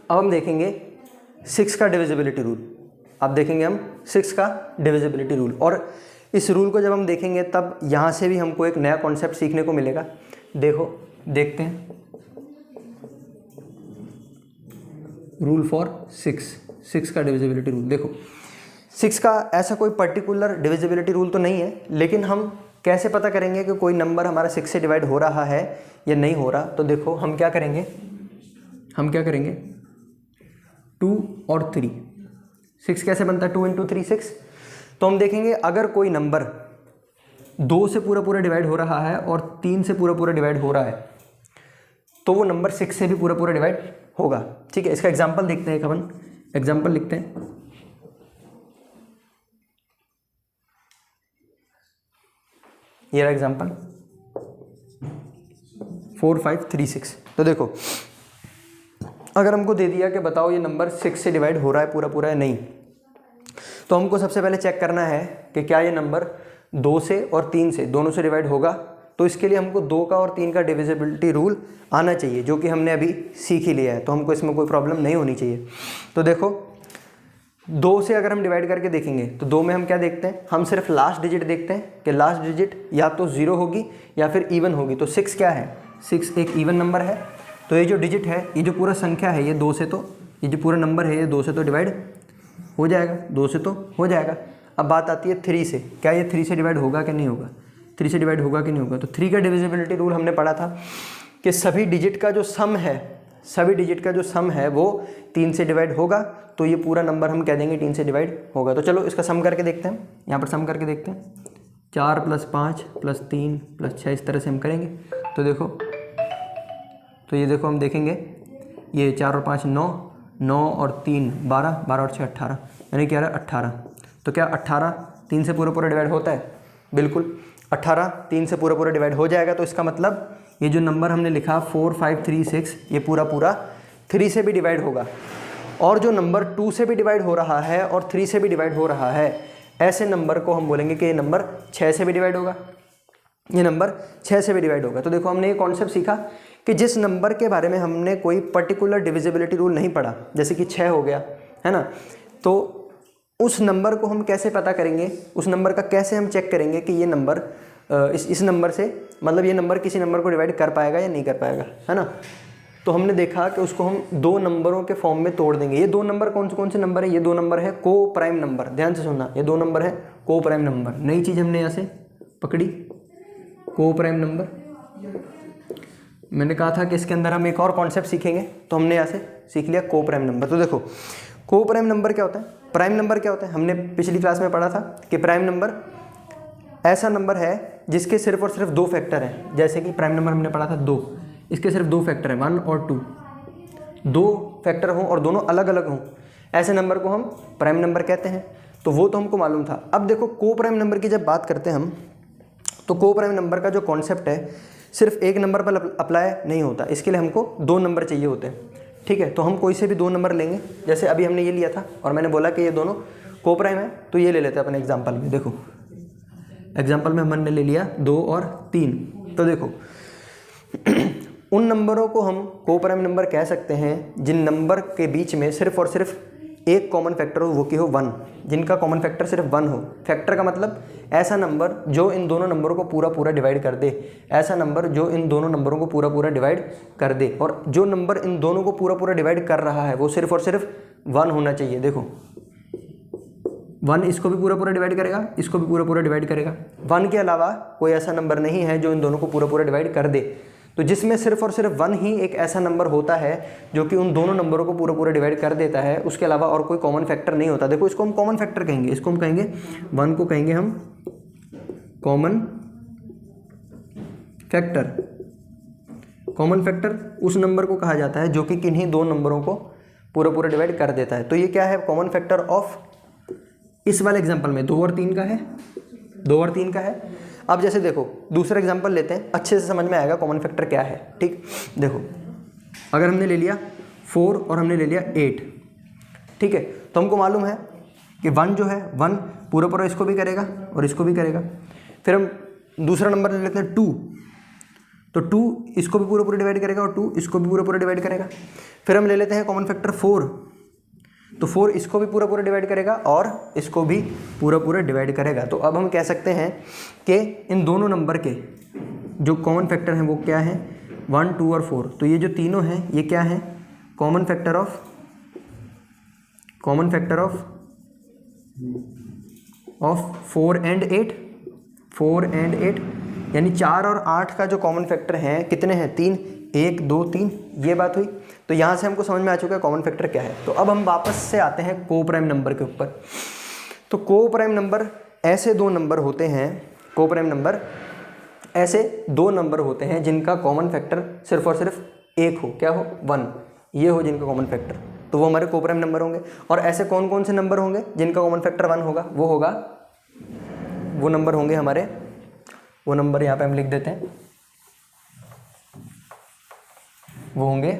अब हम देखेंगे 6 का डिविजिबिलिटी रूल। अब देखेंगे हम 6 का डिविजिबिलिटी रूल, और इस रूल को जब हम देखेंगे तब यहाँ से भी हमको एक नया कॉन्सेप्ट सीखने को मिलेगा। देखते हैं रूल फॉर 6 का डिविजिबिलिटी रूल। देखो 6 का ऐसा कोई पर्टिकुलर डिविजिबिलिटी रूल तो नहीं है, लेकिन हम कैसे पता करेंगे कि कोई नंबर हमारा 6 से डिवाइड हो रहा है या नहीं हो रहा। तो देखो हम क्या करेंगे 2 और 3, 6 कैसे बनता है, 2 × 3 6। तो हम देखेंगे अगर कोई नंबर 2 से पूरा डिवाइड हो रहा है और 3 से पूरा डिवाइड हो रहा है तो वो नंबर 6 से भी पूरा डिवाइड होगा, ठीक है। इसका एग्जांपल देखते हैं, अपन एग्जांपल लिखते हैं। ये रहा एग्जांपल 4 5 3 6। तो देखो अगर हमको दे दिया कि बताओ ये नंबर 6 से डिवाइड हो रहा है पूरा या नहीं, तो हमको सबसे पहले चेक करना है कि क्या ये नंबर 2 से और 3 से दोनों से डिवाइड होगा। तो इसके लिए हमको 2 का और 3 का डिविजिबिलिटी रूल आना चाहिए, जो कि हमने अभी सीख ही लिया है, तो हमको इसमें कोई प्रॉब्लम नहीं होनी चाहिए। तो देखो 2 से अगर हम डिवाइड करके देखेंगे तो 2 में हम क्या देखते हैं, हम सिर्फ लास्ट डिजिट देखते हैं कि लास्ट डिजिट या तो 0 होगी या फिर इवन होगी। तो 6 क्या है, 6 एक इवन नंबर है। तो ये जो डिजिट है, ये जो पूरा संख्या है, ये 2 से तो, ये जो पूरा नंबर है ये 2 से तो डिवाइड हो जाएगा, 2 से तो हो जाएगा। अब बात आती है 3 से, क्या ये 3 से डिवाइड होगा कि नहीं होगा, 3 से डिवाइड होगा कि नहीं होगा। तो 3 का डिविजिबिलिटी रूल हमने पढ़ा था कि सभी डिजिट का जो सम है, सभी डिजिट का जो सम है वो 3 से डिवाइड होगा। तो ये पूरा नंबर हम कह देंगे 3 से डिवाइड होगा। तो चलो इसका सम करके देखते हैं, यहाँ पर सम करके देखते हैं। 4 + 5 + 3 + 6, इस तरह से हम करेंगे। तो देखो, तो ये देखो हम देखेंगे, ये 4 और 5 9, 9 और 3 12, 12 और 6 18, यानी क्या है 18। तो क्या 18 3 से पूरा डिवाइड होता है? बिल्कुल, 18 3 से पूरा डिवाइड हो जाएगा। तो इसका मतलब ये जो नंबर हमने लिखा 4536, ये पूरा 3 से भी डिवाइड होगा। और जो नंबर 2 से भी डिवाइड हो रहा है और 3 से भी डिवाइड हो रहा है, ऐसे नंबर को हम बोलेंगे कि ये नंबर 6 से भी डिवाइड होगा, ये नंबर 6 से भी डिवाइड होगा। तो देखो हमने ये कॉन्सेप्ट सीखा कि जिस नंबर के बारे में हमने कोई पर्टिकुलर डिविजिबिलिटी रूल नहीं पढ़ा, जैसे कि 6 हो गया है ना, तो उस नंबर को हम कैसे पता करेंगे, उस नंबर का कैसे हम चेक करेंगे कि ये नंबर इस नंबर से, मतलब ये नंबर किसी नंबर को डिवाइड कर पाएगा या नहीं कर पाएगा, है ना। तो हमने देखा कि उसको हम 2 नंबरों के फॉर्म में तोड़ देंगे। ये 2 नंबर कौन से नंबर है? ये 2 नंबर है को प्राइम नंबर, ध्यान से सुनना, ये 2 नंबर है को प्राइम नंबर। नई चीज़ हमने यहाँ से पकड़ी, को प्राइम नंबर। मैंने कहा था कि इसके अंदर हम एक और कॉन्सेप्ट सीखेंगे, तो हमने यहाँ से सीख लिया को प्राइम नंबर। तो देखो को प्राइम नंबर क्या होता है, प्राइम नंबर क्या होता है, हमने पिछली क्लास में पढ़ा था कि प्राइम नंबर ऐसा नंबर है जिसके सिर्फ और सिर्फ 2 फैक्टर हैं। जैसे कि प्राइम नंबर हमने पढ़ा था 2, इसके सिर्फ 2 फैक्टर हैं, 1 और 2, 2 फैक्टर हों और दोनों अलग अलग हों, ऐसे नंबर को हम प्राइम नंबर कहते हैं। तो वो तो हमको मालूम था। अब देखो को प्राइम नंबर की जब बात करते हैं हम, तो को प्राइम नंबर का जो कॉन्सेप्ट है सिर्फ एक नंबर पर अप्लाई नहीं होता, इसके लिए हमको 2 नंबर चाहिए होते हैं। ठीक है, तो हम कोई से भी 2 नंबर लेंगे, जैसे अभी हमने ये लिया था और मैंने बोला कि ये दोनों को प्राइम है, तो ये ले लेते हैं अपने एग्जाम्पल में। देखो एग्जाम्पल में हमने ले लिया 2 और 3। तो देखो उन नंबरों को हम को प्राइम नंबर कह सकते हैं जिन नंबर के बीच में सिर्फ और सिर्फ एक कॉमन फैक्टर हो, वो कि हो 1, जिनका कॉमन फैक्टर सिर्फ 1 हो। फैक्टर का मतलब ऐसा नंबर जो इन दोनों नंबरों को पूरा डिवाइड कर दे, ऐसा नंबर जो इन दोनों नंबरों को पूरा डिवाइड कर दे। और जो नंबर इन दोनों को पूरा डिवाइड कर रहा है वो सिर्फ और सिर्फ 1 होना चाहिए। देखो 1 इसको भी पूरा डिवाइड करेगा, इसको भी पूरा डिवाइड करेगा। 1 के अलावा कोई ऐसा नंबर नहीं है जो इन दोनों को पूरा डिवाइड कर दे। तो जिसमें सिर्फ और सिर्फ 1 ही एक ऐसा नंबर होता है जो कि उन दोनों नंबरों को पूरा डिवाइड कर देता है, उसके अलावा और कोई कॉमन फैक्टर नहीं होता। देखो इसको हम कॉमन फैक्टर कहेंगे, इसको हम कहेंगे 1 को कहेंगे हम कॉमन फैक्टर। कॉमन फैक्टर उस नंबर को कहा जाता है जो कि किन्हीं 2 नंबरों को पूरा डिवाइड कर देता है। तो ये क्या है, कॉमन फैक्टर ऑफ, इस वाले एग्जाम्पल में 2 और 3 का है, 2 और 3 का है। अब जैसे देखो दूसरा एग्जाम्पल लेते हैं, अच्छे से समझ में आएगा कॉमन फैक्टर क्या है। ठीक, देखो अगर हमने ले लिया 4 और हमने ले लिया 8, ठीक है, तो हमको मालूम है कि 1 जो है 1 पूरा इसको भी करेगा और इसको भी करेगा। फिर हम दूसरा नंबर ले लेते हैं 2, तो 2 इसको भी पूरा डिवाइड करेगा और 2 इसको भी पूरा डिवाइड करेगा। फिर हम ले लेते हैं कॉमन फैक्टर 4, तो 4 इसको भी पूरा डिवाइड करेगा और इसको भी पूरा डिवाइड करेगा। तो अब हम कह सकते हैं कि इन दोनों नंबर के जो कॉमन फैक्टर हैं वो क्या हैं, 1 2 और 4। तो ये जो तीनों हैं ये क्या हैं, common factor of 4 and 8, 4 and 8, यानी 4 और 8 का जो कॉमन फैक्टर है कितने हैं, 3, 1 2 3, ये बात हुई। तो यहाँ से हमको समझ में आ चुका है कॉमन फैक्टर क्या है। तो अब हम वापस से आते हैं को प्राइम नंबर के ऊपर। तो को प्राइम नंबर ऐसे 2 नंबर होते हैं, को प्राइम नंबर ऐसे 2 नंबर होते हैं जिनका कॉमन फैक्टर सिर्फ और सिर्फ 1 हो, क्या हो 1, ये हो जिनका कॉमन फैक्टर, तो वो हमारे को प्राइम नंबर होंगे। और ऐसे कौन कौन से नंबर होंगे जिनका कॉमन फैक्टर 1 होगा, वो नंबर होंगे हमारे, वो नंबर यहाँ पे हम लिख देते हैं, वो होंगे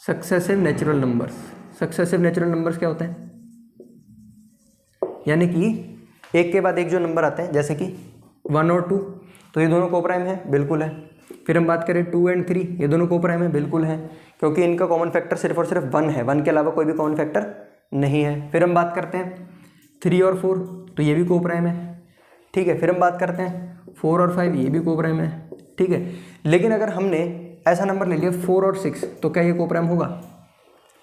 successive natural numbers. Successive natural numbers क्या होते हैं, यानी कि एक के बाद एक जो नंबर आते हैं, जैसे कि 1 और 2, तो ये दोनों को प्राइम है, बिल्कुल है। फिर हम बात करें 2 एंड 3, ये दोनों को प्राइम है, बिल्कुल है, क्योंकि इनका कॉमन फैक्टर सिर्फ और सिर्फ 1 है, 1 के अलावा कोई भी कॉमन फैक्टर नहीं है। फिर हम बात करते हैं 3 और 4, तो ये भी को प्राइम है, ठीक है। फिर हम बात करते हैं 4 और 5, ये भी को प्राइम है, ठीक है। लेकिन अगर हमने ऐसा नंबर ले लिया 4 और 6, तो क्या ये को प्राइम होगा?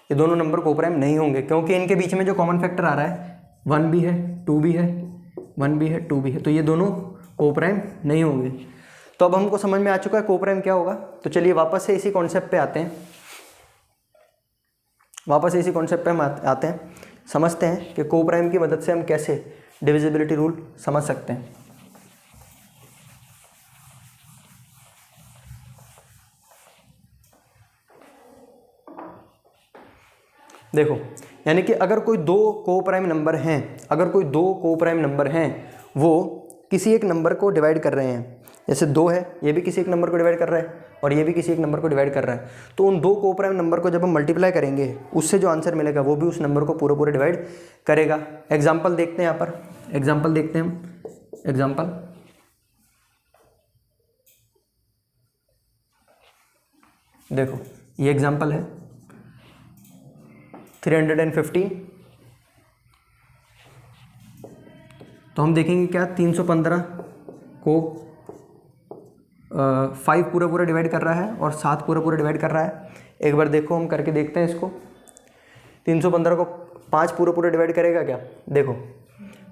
ये दोनों नंबर को प्राइम नहीं होंगे, क्योंकि इनके बीच में जो कॉमन फैक्टर आ रहा है 1 भी है, 2 भी है, 1 भी है, 2 भी है, तो ये दोनों को प्राइम नहीं होंगे। तो अब हमको समझ में आ चुका है को प्राइम क्या होगा। तो चलिए वापस से इसी कॉन्सेप्ट पे आते हैं, समझते हैं कि को प्राइम की मदद से हम कैसे डिविजिबिलिटी रूल समझ सकते हैं। देखो, यानी कि अगर कोई दो को प्राइम नंबर हैं, वो किसी एक नंबर को डिवाइड कर रहे हैं, जैसे 2 है, ये भी किसी एक नंबर को डिवाइड कर रहा है और ये भी किसी एक नंबर को डिवाइड कर रहा है, तो उन दो को प्राइम नंबर को जब हम मल्टीप्लाई करेंगे, उससे जो आंसर मिलेगा वो भी उस नंबर को पूरा डिवाइड करेगा। एग्जाम्पल देखते हैं, यहाँ पर एग्जाम्पल देखते हैं हम। एग्जाम्पल, देखो ये एग्जाम्पल है 315, तो हम देखेंगे क्या 315 को 5 पूरा डिवाइड कर रहा है और 7 पूरा डिवाइड कर रहा है। एक बार देखो, हम करके देखते हैं इसको। 315 को 5 पूरा डिवाइड करेगा क्या? देखो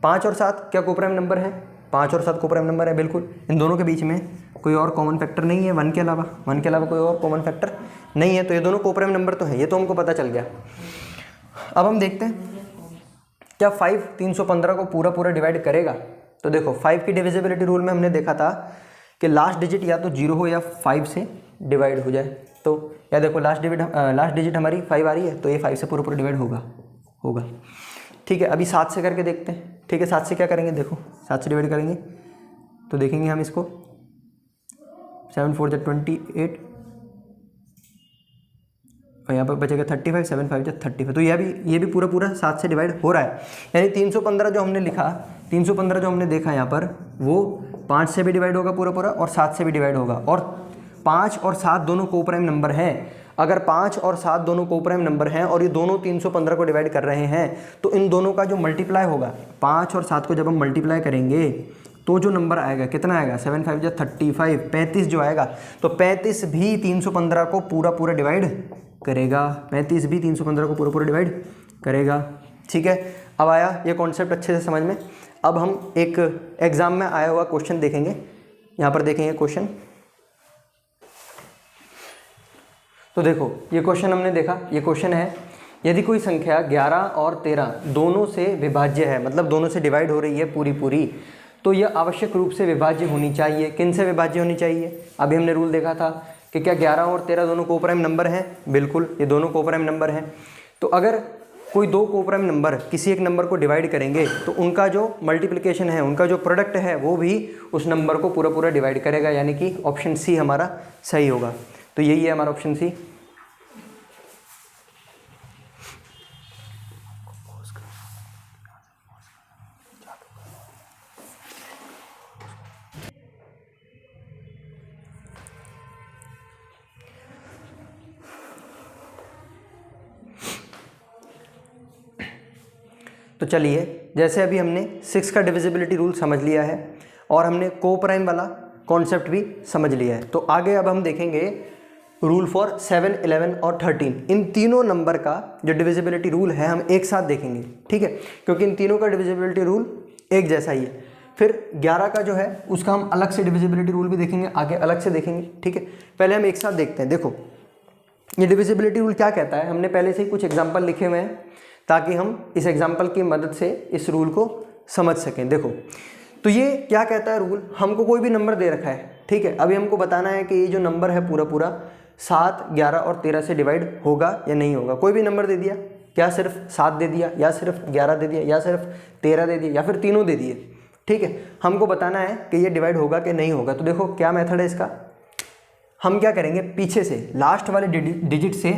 5 और 7 क्या को प्राइम नंबर है? 5 और 7 को प्राइम नंबर है, बिल्कुल। इन दोनों के बीच में कोई और कॉमन फैक्टर नहीं है, 1 के अलावा कोई और कॉमन फैक्टर नहीं है, तो ये दोनों को प्राइम नंबर तो है, ये तो हमको पता चल गया। अब हम देखते हैं क्या 5 315 को पूरा डिवाइड करेगा। तो देखो 5 की डिविजिबिलिटी रूल में हमने देखा था कि लास्ट डिजिट या तो 0 हो या 5 से डिवाइड हो जाए। तो या देखो लास्ट डिजिट हमारी 5 आ रही है, तो ये 5 से पूरा डिवाइड होगा। ठीक है, अभी 7 से करके देखते हैं। ठीक है, 7 से क्या करेंगे? देखो 7 से डिवाइड करेंगे तो देखेंगे हम इसको 7 4 28 और यहाँ पर बचेगा 35, 7 5 35। तो ये भी पूरा 7 से डिवाइड हो रहा है। यानी 315 जो हमने लिखा, 315 जो हमने देखा यहाँ पर, वो 5 से भी डिवाइड होगा पूरा और 7 से भी डिवाइड होगा। और 5 और 7 दोनों को प्राइम नंबर हैं। अगर 5 और 7 दोनों को प्राइम नंबर हैं और ये दोनों 315 को डिवाइड कर रहे हैं, तो इन दोनों का जो मल्टीप्लाई होगा, 5 और 7 को जब हम मल्टीप्लाई करेंगे तो जो नंबर आएगा कितना आएगा? 7 5 35, 35 जो आएगा, तो 35 भी 315 को पूरा डिवाइड करेगा। 35 भी 315 को पूरा डिवाइड करेगा। ठीक है, अब आया ये कॉन्सेप्ट अच्छे से समझ में। अब हम एक एग्जाम में आया हुआ क्वेश्चन देखेंगे। यहाँ पर देखेंगे क्वेश्चन। तो देखो ये क्वेश्चन हमने देखा, ये क्वेश्चन है, यदि कोई संख्या 11 और 13 दोनों से विभाज्य है, मतलब दोनों से डिवाइड हो रही है पूरी, तो यह आवश्यक रूप से विभाज्य होनी चाहिए। किन से विभाज्य होनी चाहिए? अभी हमने रूल देखा था कि क्या 11 और 13 दोनों को प्राइम नंबर हैं? बिल्कुल, ये दोनों को प्राइम नंबर हैं। तो अगर कोई दो को प्राइम नंबर किसी एक नंबर को डिवाइड करेंगे, तो उनका जो मल्टीप्लिकेशन है, उनका जो प्रोडक्ट है, वो भी उस नंबर को पूरा डिवाइड करेगा। यानी कि ऑप्शन सी हमारा सही होगा। तो यही है हमारा ऑप्शन सी। तो चलिए, जैसे अभी हमने 6 का डिविजिबिलिटी रूल समझ लिया है और हमने को प्राइम वाला कॉन्सेप्ट भी समझ लिया है, तो आगे अब हम देखेंगे रूल फॉर 7, 11 और 13। इन तीनों नंबर का जो डिविजिबिलिटी रूल है हम एक साथ देखेंगे। ठीक है, क्योंकि इन तीनों का डिविजिबिलिटी रूल एक जैसा ही है। फिर 11 का जो है उसका हम अलग से डिविजिबिलिटी रूल भी देखेंगे, आगे अलग से देखेंगे। ठीक है, पहले हम एक साथ देखते हैं। देखो ये डिविजिबिलिटी रूल क्या कहता है, हमने पहले से ही कुछ एग्जाम्पल लिखे हुए हैं ताकि हम इस एग्जाम्पल की मदद से इस रूल को समझ सकें। देखो तो ये क्या कहता है रूल, हमको कोई भी नंबर दे रखा है। ठीक है, अभी हमको बताना है कि ये जो नंबर है पूरा 7, 11 और 13 से डिवाइड होगा या नहीं होगा। कोई भी नंबर दे दिया, क्या सिर्फ 7 दे दिया, या सिर्फ 11 दे दिया, या सिर्फ 13 दे दिया, या फिर तीनों दे दिए। ठीक है, हमको बताना है कि ये डिवाइड होगा कि नहीं होगा। तो देखो क्या मेथड है इसका, हम क्या करेंगे, पीछे से लास्ट वाले डिजिट से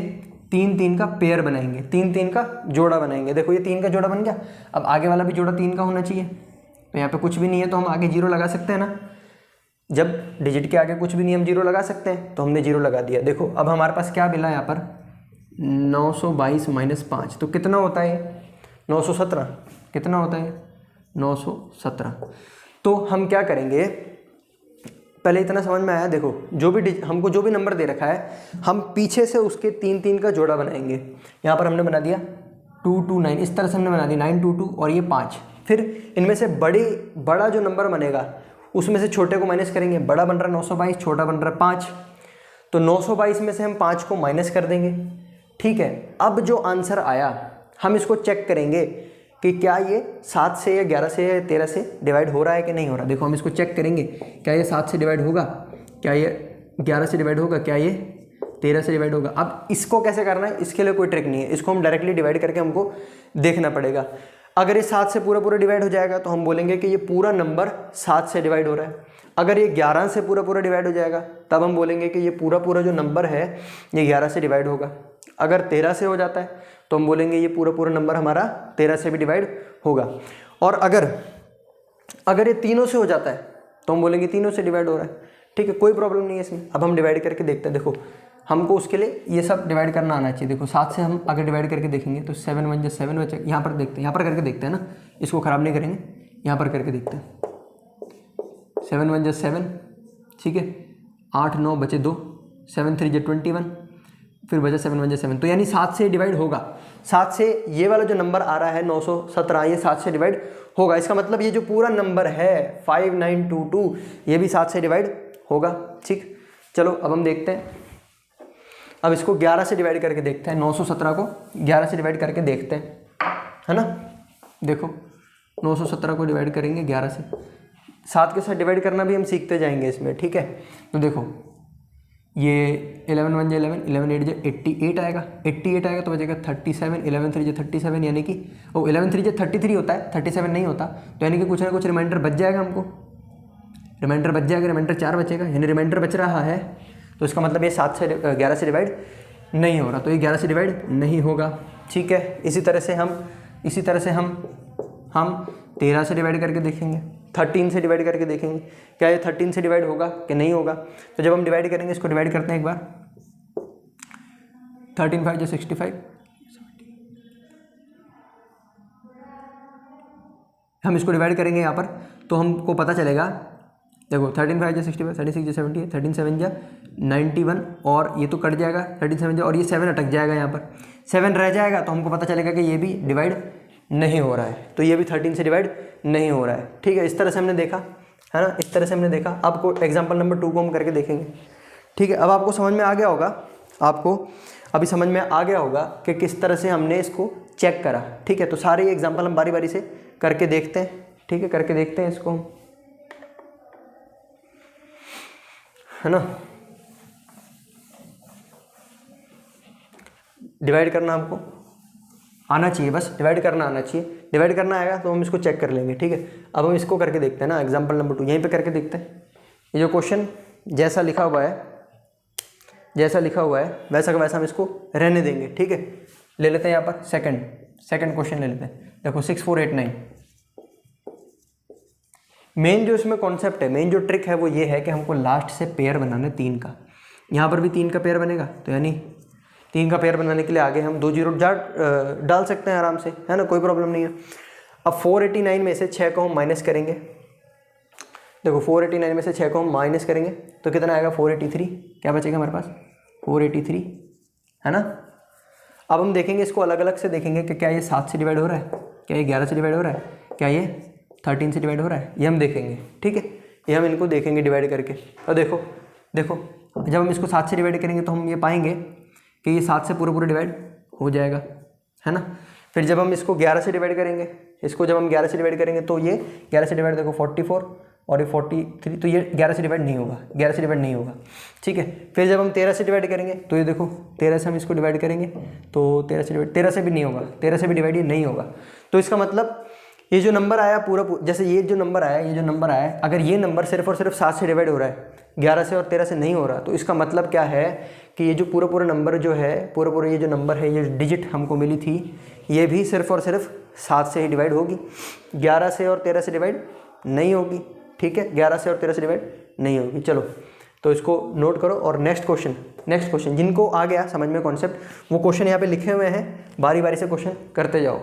3 का पेयर बनाएंगे, 3 का जोड़ा बनाएंगे। देखो ये 3 का जोड़ा बन गया। अब आगे वाला भी जोड़ा 3 का होना चाहिए, तो यहाँ पे कुछ भी नहीं है तो हम आगे 0 लगा सकते हैं ना। जब डिजिट के आगे कुछ भी नहीं हम जीरो लगा सकते हैं, तो हमने जीरो लगा दिया। देखो अब हमारे पास क्या मिला यहाँ पर 922 माइनस 5, तो कितना होता है 917। कितना होता है 917। तो हम क्या करेंगे, पहले इतना समझ में आया। देखो जो भी हमको जो भी नंबर दे रखा है, हम पीछे से उसके 3 का जोड़ा बनाएंगे। यहाँ पर हमने बना दिया 229, इस तरह से हमने बना दिया 922 और ये 5। फिर इनमें से बड़ा जो नंबर बनेगा उसमें से छोटे को माइनस करेंगे। बड़ा बन रहा है 922, छोटा बन रहा है 5, तो 922 में से हम 5 को माइनस कर देंगे। ठीक है, अब जो आंसर आया हम इसको चेक करेंगे कि क्या ये 7 से या 11 से या 13 से डिवाइड हो रहा है कि नहीं हो रहा। देखो हम इसको चेक करेंगे, क्या ये 7 से डिवाइड होगा, क्या ये 11 से डिवाइड होगा, क्या ये 13 से डिवाइड होगा। अब इसको कैसे करना है, इसके लिए कोई ट्रिक नहीं है, इसको हम डायरेक्टली डिवाइड करके हमको देखना पड़ेगा। अगर ये 7 से पूरा डिवाइड हो जाएगा तो हम बोलेंगे कि ये पूरा नंबर 7 से डिवाइड हो रहा है। अगर ये 11 से पूरा डिवाइड हो जाएगा तब हम बोलेंगे कि ये पूरा जो नंबर है ये 11 से डिवाइड होगा। अगर 13 से हो जाता है तो हम बोलेंगे ये पूरा नंबर हमारा 13 से भी डिवाइड होगा। और अगर ये तीनों से हो जाता है तो हम बोलेंगे तीनों से डिवाइड हो रहा है। ठीक है, कोई प्रॉब्लम नहीं है इसमें। अब हम डिवाइड करके देखते हैं। देखो हमको उसके लिए ये सब डिवाइड करना आना चाहिए। देखो 7 से हम अगर डिवाइड करके देखेंगे तो 7 1 7 बचे। यहाँ पर देखते हैं, यहाँ पर करके देखते हैं ना, इसको ख़राब नहीं करेंगे, यहाँ पर करके देखते हैं। 7 1 7, ठीक है, 8 9 बचे 2, 7 3 21, फिर बचा 7 1 7। तो यानी 7 से डिवाइड होगा। 7 से ये वाला जो नंबर आ रहा है 917, ये 7 से डिवाइड होगा। इसका मतलब ये जो पूरा नंबर है 5922 ये भी 7 से डिवाइड होगा। ठीक, चलो अब हम देखते हैं। अब इसको 11 से डिवाइड करके देखते हैं। 917 को 11 से डिवाइड करके देखते हैं, है ना। देखो 917 को डिवाइड करेंगे 11 से, 7 के साथ डिवाइड करना भी हम सीखते जाएंगे इसमें। ठीक है, तो देखो ये 11 1 11, 11 8 88 आएगा, 88 आएगा तो बचेगा 37, 11 3 37, यानी कि 11 3 33 होता है, 37 नहीं होता। तो यानी कि कुछ ना कुछ रिमाइंडर बच जाएगा, हमको रिमाइंडर बच जाएगा, रिमाइंडर 4 बचेगा, यानी रिमाइंडर बच रहा है। तो इसका मतलब ये 7 से 11 से डिवाइड नहीं हो रहा, तो ये 11 से डिवाइड नहीं होगा। ठीक है, इसी तरह से हम 13 से डिवाइड करके देखेंगे, 13 से डिवाइड करके देखेंगे क्या ये 13 से डिवाइड होगा कि नहीं होगा। तो जब हम डिवाइड करेंगे, इसको डिवाइड करते हैं एक बार। 13 5 65, हम इसको डिवाइड करेंगे यहाँ पर तो हमको पता चलेगा। देखो 13 5 65, 36 70, 13 7 91, और ये तो कट जाएगा 13 7 और ये 7 अटक जाएगा, यहाँ पर 7 रह जाएगा। तो हमको पता चलेगा कि ये भी डिवाइड नहीं हो रहा है, तो ये भी 13 से डिवाइड नहीं हो रहा है। ठीक है, इस तरह से हमने देखा, है ना, इस तरह से हमने देखा। आपको एग्जाम्पल नंबर 2 को हम करके देखेंगे। ठीक है, अब आपको समझ में आ गया होगा, आपको अभी समझ में आ गया होगा कि किस तरह से हमने इसको चेक करा। ठीक है, तो सारे एग्जाम्पल हम बारी बारी से करके देखते हैं। ठीक है, करके देखते हैं इसको, है ना। डिवाइड करना हमको आना चाहिए, बस डिवाइड करना आना चाहिए। डिवाइड करना आएगा तो हम इसको चेक कर लेंगे। ठीक है, अब हम इसको करके देखते हैं ना, एग्जाम्पल नंबर 2 यहीं पे करके देखते हैं। ये जो क्वेश्चन जैसा लिखा हुआ है वैसा का वैसा हम इसको रहने देंगे। ठीक है, ले लेते हैं यहाँ पर सेकंड क्वेश्चन ले लेते हैं। देखो 6489, मेन जो इसमें कॉन्सेप्ट है, मेन जो ट्रिक है वो ये है कि हमको लास्ट से पेयर बनाना है 3 का। यहाँ पर भी 3 का पेयर बनेगा, तो यानी 3 का पेयर बनाने के लिए आगे हम 2 जीरो डाल सकते हैं आराम से, है ना, कोई प्रॉब्लम नहीं है। अब 489 में से 6 को हम माइनस करेंगे। देखो 489 में से 6 को हम माइनस करेंगे तो कितना आएगा 483, क्या बचेगा हमारे पास 483, है ना। अब हम देखेंगे इसको अलग अलग से देखेंगे कि क्या ये 7 से डिवाइड हो रहा है, क्या ये 11 से डिवाइड हो रहा है, क्या ये 13 से डिवाइड हो रहा है, ये हम देखेंगे। ठीक है, ये हम इनको देखेंगे डिवाइड करके। और देखो जब हम इसको 7 से डिवाइड करेंगे तो हम ये पाएंगे कि ये 7 से पूरा डिवाइड हो जाएगा, है ना। फिर जब हम इसको 11 से डिवाइड करेंगे, जब हम 11 से डिवाइड करेंगे तो ये 11 से डिवाइड देखो 44 और ये 43, तो ये 11 से डिवाइड नहीं होगा, ठीक है। फिर जब हम 13 से डिवाइड करेंगे तो ये देखो 13 से हम इसको डिवाइड करेंगे तो 13 से भी नहीं होगा, 13 से भी डिवाइड ये नहीं होगा। तो इसका मतलब ये जो नंबर आया जैसे ये जो नंबर आया अगर ये नंबर सिर्फ और सिर्फ 7 से डिवाइड हो रहा है, 11 से और 13 से नहीं हो रहा, तो इसका मतलब क्या है कि ये जो पूरा नंबर जो है, पूरा ये जो नंबर है, ये डिजिट हमको मिली थी, ये भी सिर्फ और सिर्फ 7 से ही डिवाइड होगी, 11 से और 13 से डिवाइड नहीं होगी। ठीक है, 11 से और 13 से डिवाइड नहीं होगी। चलो तो इसको नोट करो और नेक्स्ट क्वेश्चन जिनको आ गया समझ में कॉन्सेप्ट, वो क्वेश्चन यहाँ पे लिखे हुए हैं, बारी बारी से क्वेश्चन करते जाओ।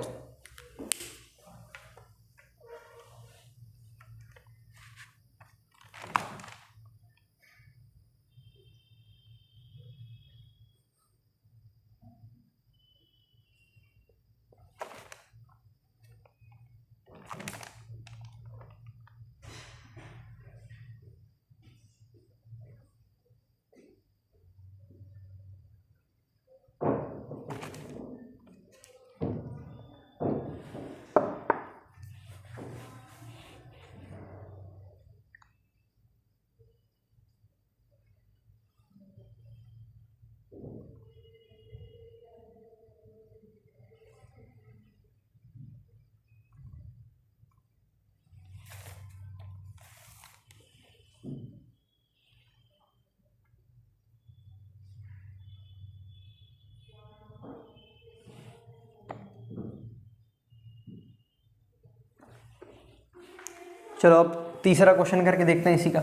चलो अब तीसरा क्वेश्चन करके देखते हैं इसी का।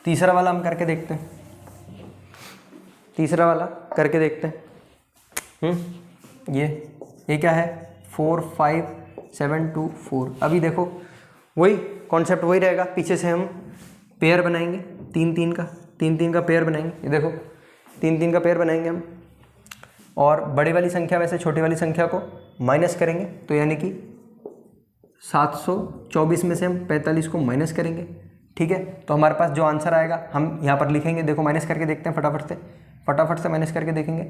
तीसरा वाला हम करके देखते हैं, तीसरा वाला करके देखते हैं। ये क्या है 4 5 7 2 4। अभी देखो वही कॉन्सेप्ट वही रहेगा, पीछे से हम पेयर बनाएंगे, 3 3 का पेयर बनाएंगे। ये देखो 3 3 का पेयर बनाएंगे हम, और बड़ी वाली संख्या में से छोटी वाली संख्या को माइनस करेंगे, तो यानी कि 724 में से हम 45 को माइनस करेंगे। ठीक है, तो हमारे पास जो आंसर आएगा हम यहाँ पर लिखेंगे। देखो माइनस करके देखते हैं फटाफट से माइनस करके देखेंगे।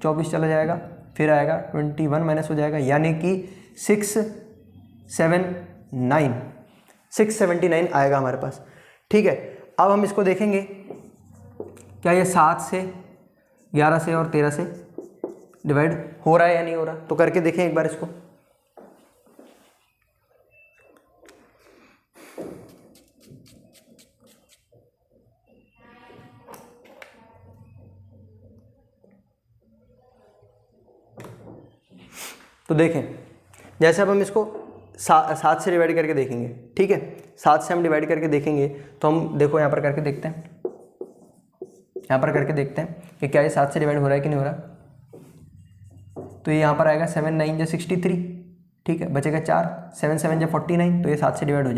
24 चला जाएगा, फिर आएगा 21 माइनस हो जाएगा, यानी कि 679 आएगा हमारे पास। ठीक है, अब हम इसको देखेंगे क्या ये 7 से 11 से और 13 से डिवाइड हो रहा है या नहीं हो रहा, तो करके देखें एक बार इसको। तो देखें, जैसे अब हम इसको 7 से डिवाइड करके देखेंगे। ठीक है, 7 से हम डिवाइड करके देखेंगे, तो हम देखो यहाँ पर करके देखते हैं, यहाँ पर करके देखते हैं कि क्या ये 7 से डिवाइड हो रहा है कि नहीं हो रहा। तो ये यहाँ पर आएगा 7 9 जो 63। ठीक है, बचेगा 4, 7 7 जो 49, तो ये 7 से डिवाइड हो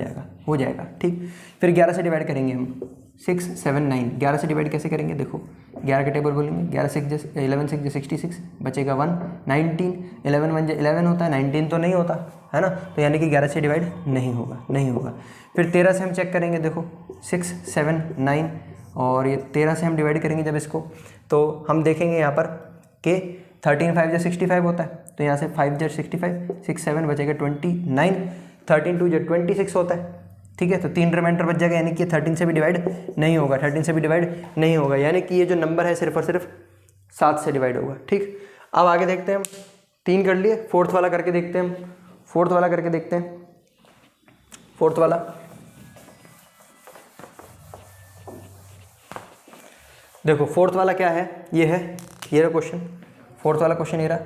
जाएगा। ठीक, फिर 11 से डिवाइड करेंगे हम, 6 7 9। 11 से डिवाइड कैसे करेंगे, देखो 11 के टेबल बोलेंगे, 11 6 जो 11 6 जो 66, बचेगा 1 19। 11 1 जो 11 होता है, 19 तो नहीं होता है ना, तो यानी कि 11 से डिवाइड नहीं होगा। फिर 13 से हम चेक करेंगे, देखो 6 7 9, और ये 13 से हम डिवाइड करेंगे जब इसको, तो हम देखेंगे यहाँ पर कि 13 5 जो 65 होता है, तो यहाँ से 5 जो 65, 6 7 बचेगा 29, 13 2 जो 26 होता है। ठीक है, तो 3 रिमाइंडर बच जाएगा, यानी कि 13 से भी डिवाइड नहीं होगा, यानी कि ये जो नंबर है सिर्फ और सिर्फ 7 से डिवाइड होगा। ठीक, अब आगे देखते हैं हम, 3 कर लिए, फोर्थ वाला करके देखते हैं। फोर्थ वाला देखो, फोर्थ वाला क्या है, ये रहा क्वेश्चन। फोर्थ वाला क्वेश्चन ये रहा,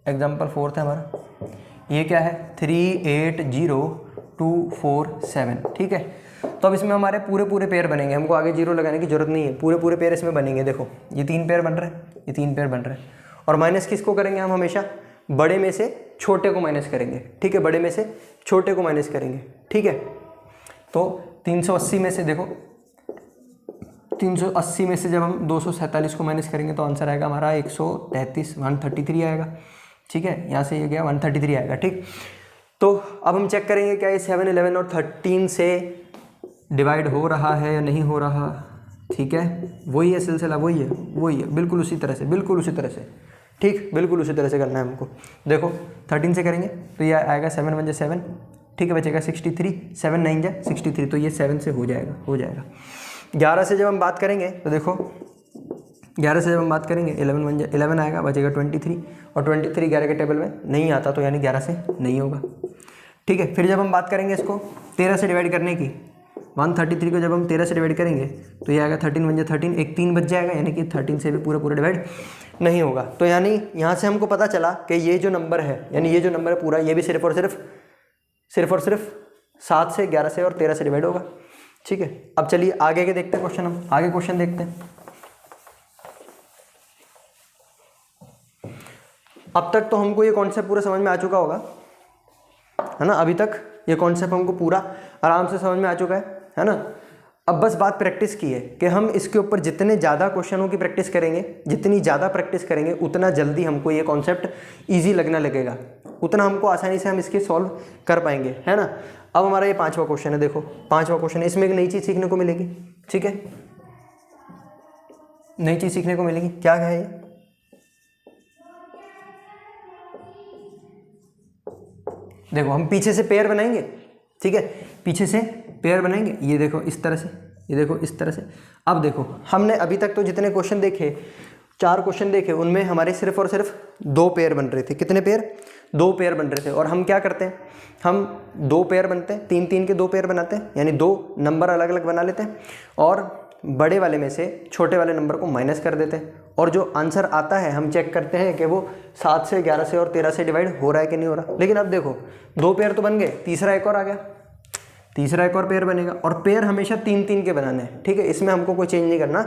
एग्जाम्पल 4 है हमारा। ये क्या है 380247। ठीक है, तो अब इसमें हमारे पूरे पेयर बनेंगे, हमको आगे जीरो लगाने की जरूरत नहीं है, पूरे पेयर इसमें बनेंगे। देखो ये 3 पेयर बन रहे हैं, और माइनस किसको करेंगे हम, हमेशा बड़े में से छोटे को माइनस करेंगे। ठीक है, बड़े में से छोटे को माइनस करेंगे। ठीक है, तो 380 में से देखो, 380 में से जब हम 247 को माइनस करेंगे तो आंसर आएगा हमारा 133 133 आएगा। ठीक है, यहाँ से ये गया 133 आएगा। ठीक, तो अब हम चेक करेंगे क्या ये 7 11 और 13 से डिवाइड हो रहा है या नहीं हो रहा। ठीक है, वही है सिलसिला, वही है, बिल्कुल उसी तरह से। ठीक, बिल्कुल उसी तरह से करना है हमको। देखो 13 से करेंगे तो ये आएगा 7 1 7। ठीक है, बचेगा 63, 7 9 जा 63, तो ये 7 से हो जाएगा। 11 से जब हम बात करेंगे तो देखो 11 से जब हम बात करेंगे 11 1 11 आएगा, बचेगा 23, और 23 11 के टेबल में नहीं आता, तो यानी 11 से नहीं होगा। ठीक है, फिर जब हम बात करेंगे इसको 13 से डिवाइड करने की, 133 को जब हम 13 से डिवाइड करेंगे तो ये आएगा 13 1 13, एक 3 बच जाएगा, यानी कि 13 से भी पूरा डिवाइड नहीं होगा। तो यानी यहाँ से हमको पता चला कि ये जो नंबर है, यानी ये जो नंबर है पूरा, ये भी सिर्फ और सिर्फ 7 से 11 से और 13 से डिवाइड होगा। ठीक है, अब चलिए आगे के देखते हैं क्वेश्चन, हम आगे क्वेश्चन देखते हैं। अब तक तो हमको ये कॉन्सेप्ट पूरा समझ में आ चुका होगा, है ना। अभी तक ये कॉन्सेप्ट हमको पूरा आराम से समझ में आ चुका है ना। अब बस बात प्रैक्टिस की है कि हम इसके ऊपर जितने ज़्यादा क्वेश्चनों की प्रैक्टिस करेंगे, जितनी ज़्यादा प्रैक्टिस करेंगे, उतना जल्दी हमको ये कॉन्सेप्ट ईजी लगने लगेगा, उतना हमको आसानी से हम इसके सॉल्व कर पाएंगे, है ना। अब हमारा ये 5वां क्वेश्चन है, देखो 5वां क्वेश्चन है, इसमें एक नई चीज़ सीखने को मिलेगी, ठीक है, नई चीज़ सीखने को मिलेगी। क्या है ये? देखो हम पीछे से पेयर बनाएंगे, ठीक है, पीछे से पेयर बनाएंगे, ये देखो इस तरह से, ये देखो इस तरह से। अब देखो हमने अभी तक तो जितने क्वेश्चन देखे, 4 क्वेश्चन देखे, उनमें हमारे सिर्फ और सिर्फ 2 पेयर बन रहे थे। कितने पेयर? 2 पेयर बन रहे थे। और हम क्या करते हैं, हम 2 पेयर बनते हैं, 3-3 के 2 पेयर बनाते हैं, यानी 2 नंबर अलग अलग बना लेते हैं और बड़े वाले में से छोटे वाले नंबर को माइनस कर देते हैं, और जो आंसर आता है हम चेक करते हैं कि वो 7 से 11 से और 13 से डिवाइड हो रहा है कि नहीं हो रहा। लेकिन अब देखो 2 पेयर तो बन गए, तीसरा एक और आ गया, तीसरा एक और पेयर बनेगा, और पेयर हमेशा 3-3 के बनाने हैं, ठीक है, इसमें हमको कोई चेंज नहीं करना,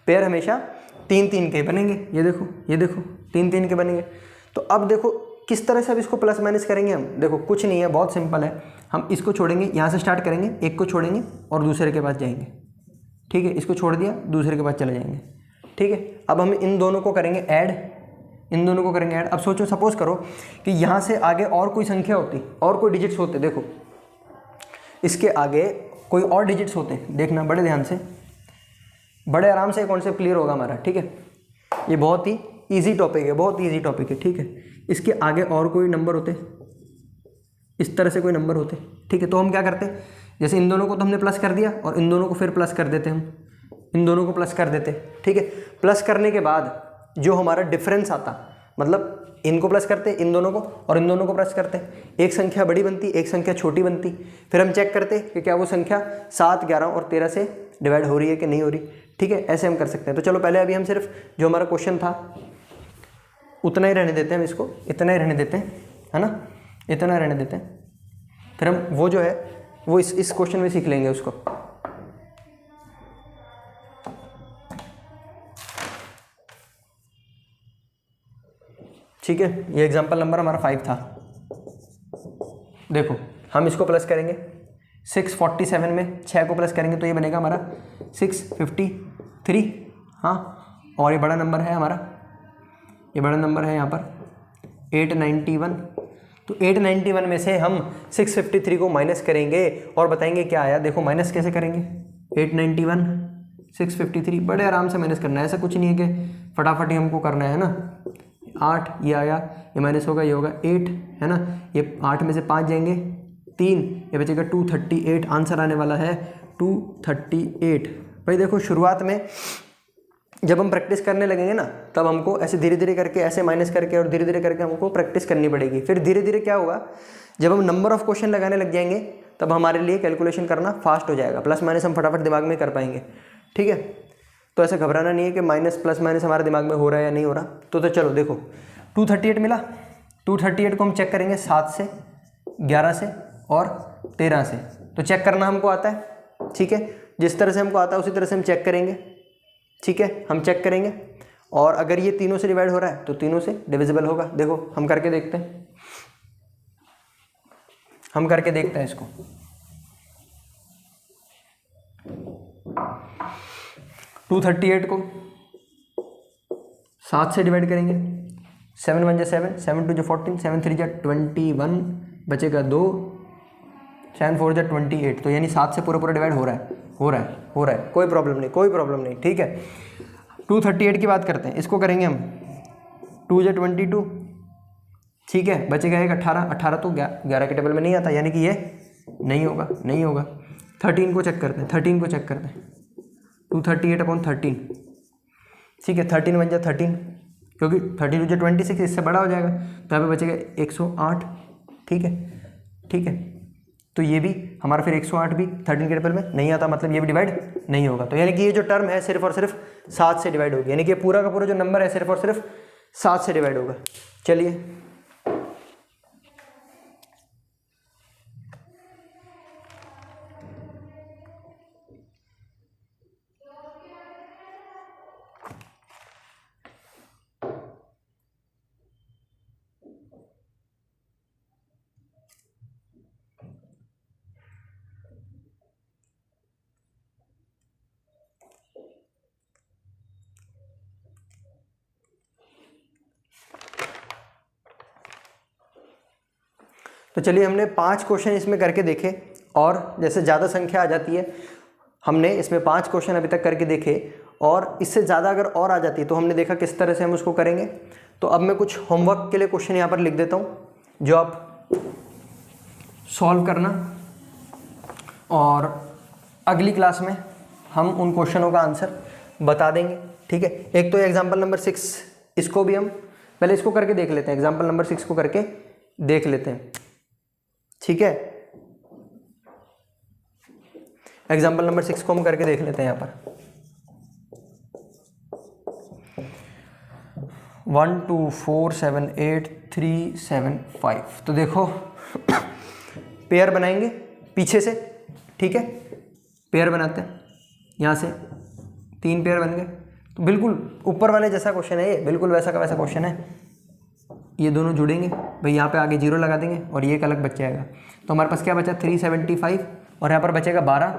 पेयर हमेशा 3-3 के बनेंगे। ये देखो, ये देखो 3-3 के बनेंगे। तो अब देखो किस तरह से अब इसको प्लस माइनस करेंगे हम। देखो कुछ नहीं है, बहुत सिंपल है, हम इसको छोड़ेंगे, यहाँ से स्टार्ट करेंगे, एक को छोड़ेंगे और दूसरे के पास जाएंगे, ठीक है, इसको छोड़ दिया, दूसरे के पास चले जाएंगे, ठीक है। अब हम इन दोनों को करेंगे ऐड, इन दोनों को करेंगे ऐड। अब सोचो, सपोज करो कि यहाँ से आगे और कोई संख्या होती, और कोई डिजिट्स होते, देखो इसके आगे कोई और डिजिट्स होते, देखना बड़े ध्यान से, बड़े आराम से कॉन्सेप्ट क्लियर होगा हमारा, ठीक है। ये बहुत ही ईजी टॉपिक है, बहुत ईजी टॉपिक है, ठीक है। इसके आगे और कोई नंबर होते, इस तरह से कोई नंबर होते, ठीक है। तो हम क्या करते, जैसे इन दोनों को तो हमने प्लस कर दिया, और इन दोनों को फिर प्लस कर देते, हम इन दोनों को प्लस कर देते, ठीक है। प्लस करने के बाद जो हमारा डिफरेंस आता, मतलब इनको प्लस करते, इन दोनों को, और इन दोनों को प्लस करते, एक संख्या बड़ी बनती, एक संख्या छोटी बनती, फिर हम चेक करते कि क्या वो संख्या 7, 11 और 13 से डिवाइड हो रही है कि नहीं हो रही, ठीक है। ऐसे हम कर सकते हैं। तो चलो पहले अभी हम सिर्फ जो हमारा क्वेश्चन था उतना ही रहने देते हैं, हम इसको इतना ही रहने देते हैं, है ना, इतना रहने देते हैं, फिर हम वो जो है वो इस क्वेश्चन में सीख लेंगे उसको। ठीक है, ये एग्जांपल नंबर हमारा 5 था। देखो हम इसको प्लस करेंगे, 647 में 6 को प्लस करेंगे तो ये बनेगा हमारा 653, हाँ। और ये बड़ा नंबर है हमारा, ये बड़ा नंबर है यहाँ पर 891। तो 891 में से हम 653 को माइनस करेंगे और बताएंगे क्या आया। देखो माइनस कैसे करेंगे, 891 653, बड़े आराम से माइनस करना है, ऐसा कुछ नहीं है कि फटाफट ही हमको करना है ना। 8 ये आया, ये माइनस होगा, ये होगा 8, है ना। ये 8 में से 5 जाएंगे, 3, ये बचेगा 238। आंसर आने वाला है 238। भाई देखो शुरुआत में जब हम प्रैक्टिस करने लगेंगे ना, तब हमको ऐसे धीरे धीरे करके, ऐसे माइनस करके और धीरे धीरे करके हमको प्रैक्टिस करनी पड़ेगी। फिर धीरे धीरे क्या होगा, जब हम नंबर ऑफ क्वेश्चन लगाने लग जाएंगे तब हमारे लिए कैलकुलेशन करना फास्ट हो जाएगा, प्लस माइनस हम फटाफट दिमाग में कर पाएंगे, ठीक है। तो ऐसा घबराना नहीं है कि माइनस प्लस माइनस हमारे दिमाग में हो रहा है या नहीं हो रहा। तो चलो देखो 238 मिला, 238 को हम चेक करेंगे 7 से, 11 से और 13 से। तो चेक करना हमको आता है, ठीक है, जिस तरह से हमको आता है उसी तरह से हम चेक करेंगे, ठीक है। हम चेक करेंगे और अगर ये तीनों से डिवाइड हो रहा है तो तीनों से डिविजिबल होगा। देखो हम करके देखते हैं, हम करके देखते हैं इसको। 238 को 7 से डिवाइड करेंगे, 7 1 7, 7 2 14, 7 3 21, बचेगा 2, 7 4 28। तो यानी 7 से पूरा पूरा डिवाइड हो रहा है, हो रहा है, हो रहा है, कोई प्रॉब्लम नहीं, कोई प्रॉब्लम नहीं, ठीक है। 238 की बात करते हैं, इसको करेंगे हम 2 22, ठीक है, बचेगा एक 18, 18 तो 11 के टेबल में नहीं आता, यानी कि ये नहीं होगा, नहीं होगा। 13 को चेक करते हैं, 13 को चेक करते हैं, 238/13, ठीक है, 13 1 13, क्योंकि 13 2 26, इससे बड़ा हो जाएगा, तो यहाँ पे बचेगा 108, ठीक है, ठीक है। तो ये भी हमारा फिर 108 भी 13 के टेबल में नहीं आता, मतलब ये भी डिवाइड नहीं होगा। तो यानी कि ये जो टर्म है सिर्फ और सिर्फ 7 से डिवाइड होगी, यानी कि पूरा का पूरा जो नंबर है सिर्फ और सिर्फ 7 से डिवाइड होगा। चलिए तो चलिए हमने 5 क्वेश्चन इसमें करके देखे, और जैसे ज़्यादा संख्या आ जाती है, हमने इसमें 5 क्वेश्चन अभी तक करके देखे, और इससे ज़्यादा अगर और आ जाती है तो हमने देखा किस तरह से हम उसको करेंगे। तो अब मैं कुछ होमवर्क के लिए क्वेश्चन यहाँ पर लिख देता हूँ जो आप सॉल्व करना, और अगली क्लास में हम उन क्वेश्चनों का आंसर बता देंगे। ठीक है, एक तो एग्जाम्पल नंबर 6, इसको भी हम पहले इसको करके देख लेते हैं, एग्जाम्पल नंबर 6 को करके देख लेते हैं। ठीक है, एग्जाम्पल नंबर 6 को हम करके देख लेते हैं यहाँ पर। 1 2 4 7 8 3 7 5। तो देखो पेयर बनाएंगे पीछे से। ठीक है, पेयर बनाते हैं, यहाँ से 3 पेयर बन गए। तो बिल्कुल ऊपर वाले जैसा क्वेश्चन है ये, बिल्कुल वैसा का वैसा क्वेश्चन है। ये दोनों जुड़ेंगे भाई, यहाँ पे आगे 0 लगा देंगे और ये एक अलग बच जाएगा। तो हमारे पास क्या बचा, 375, और यहाँ पर बचेगा 12।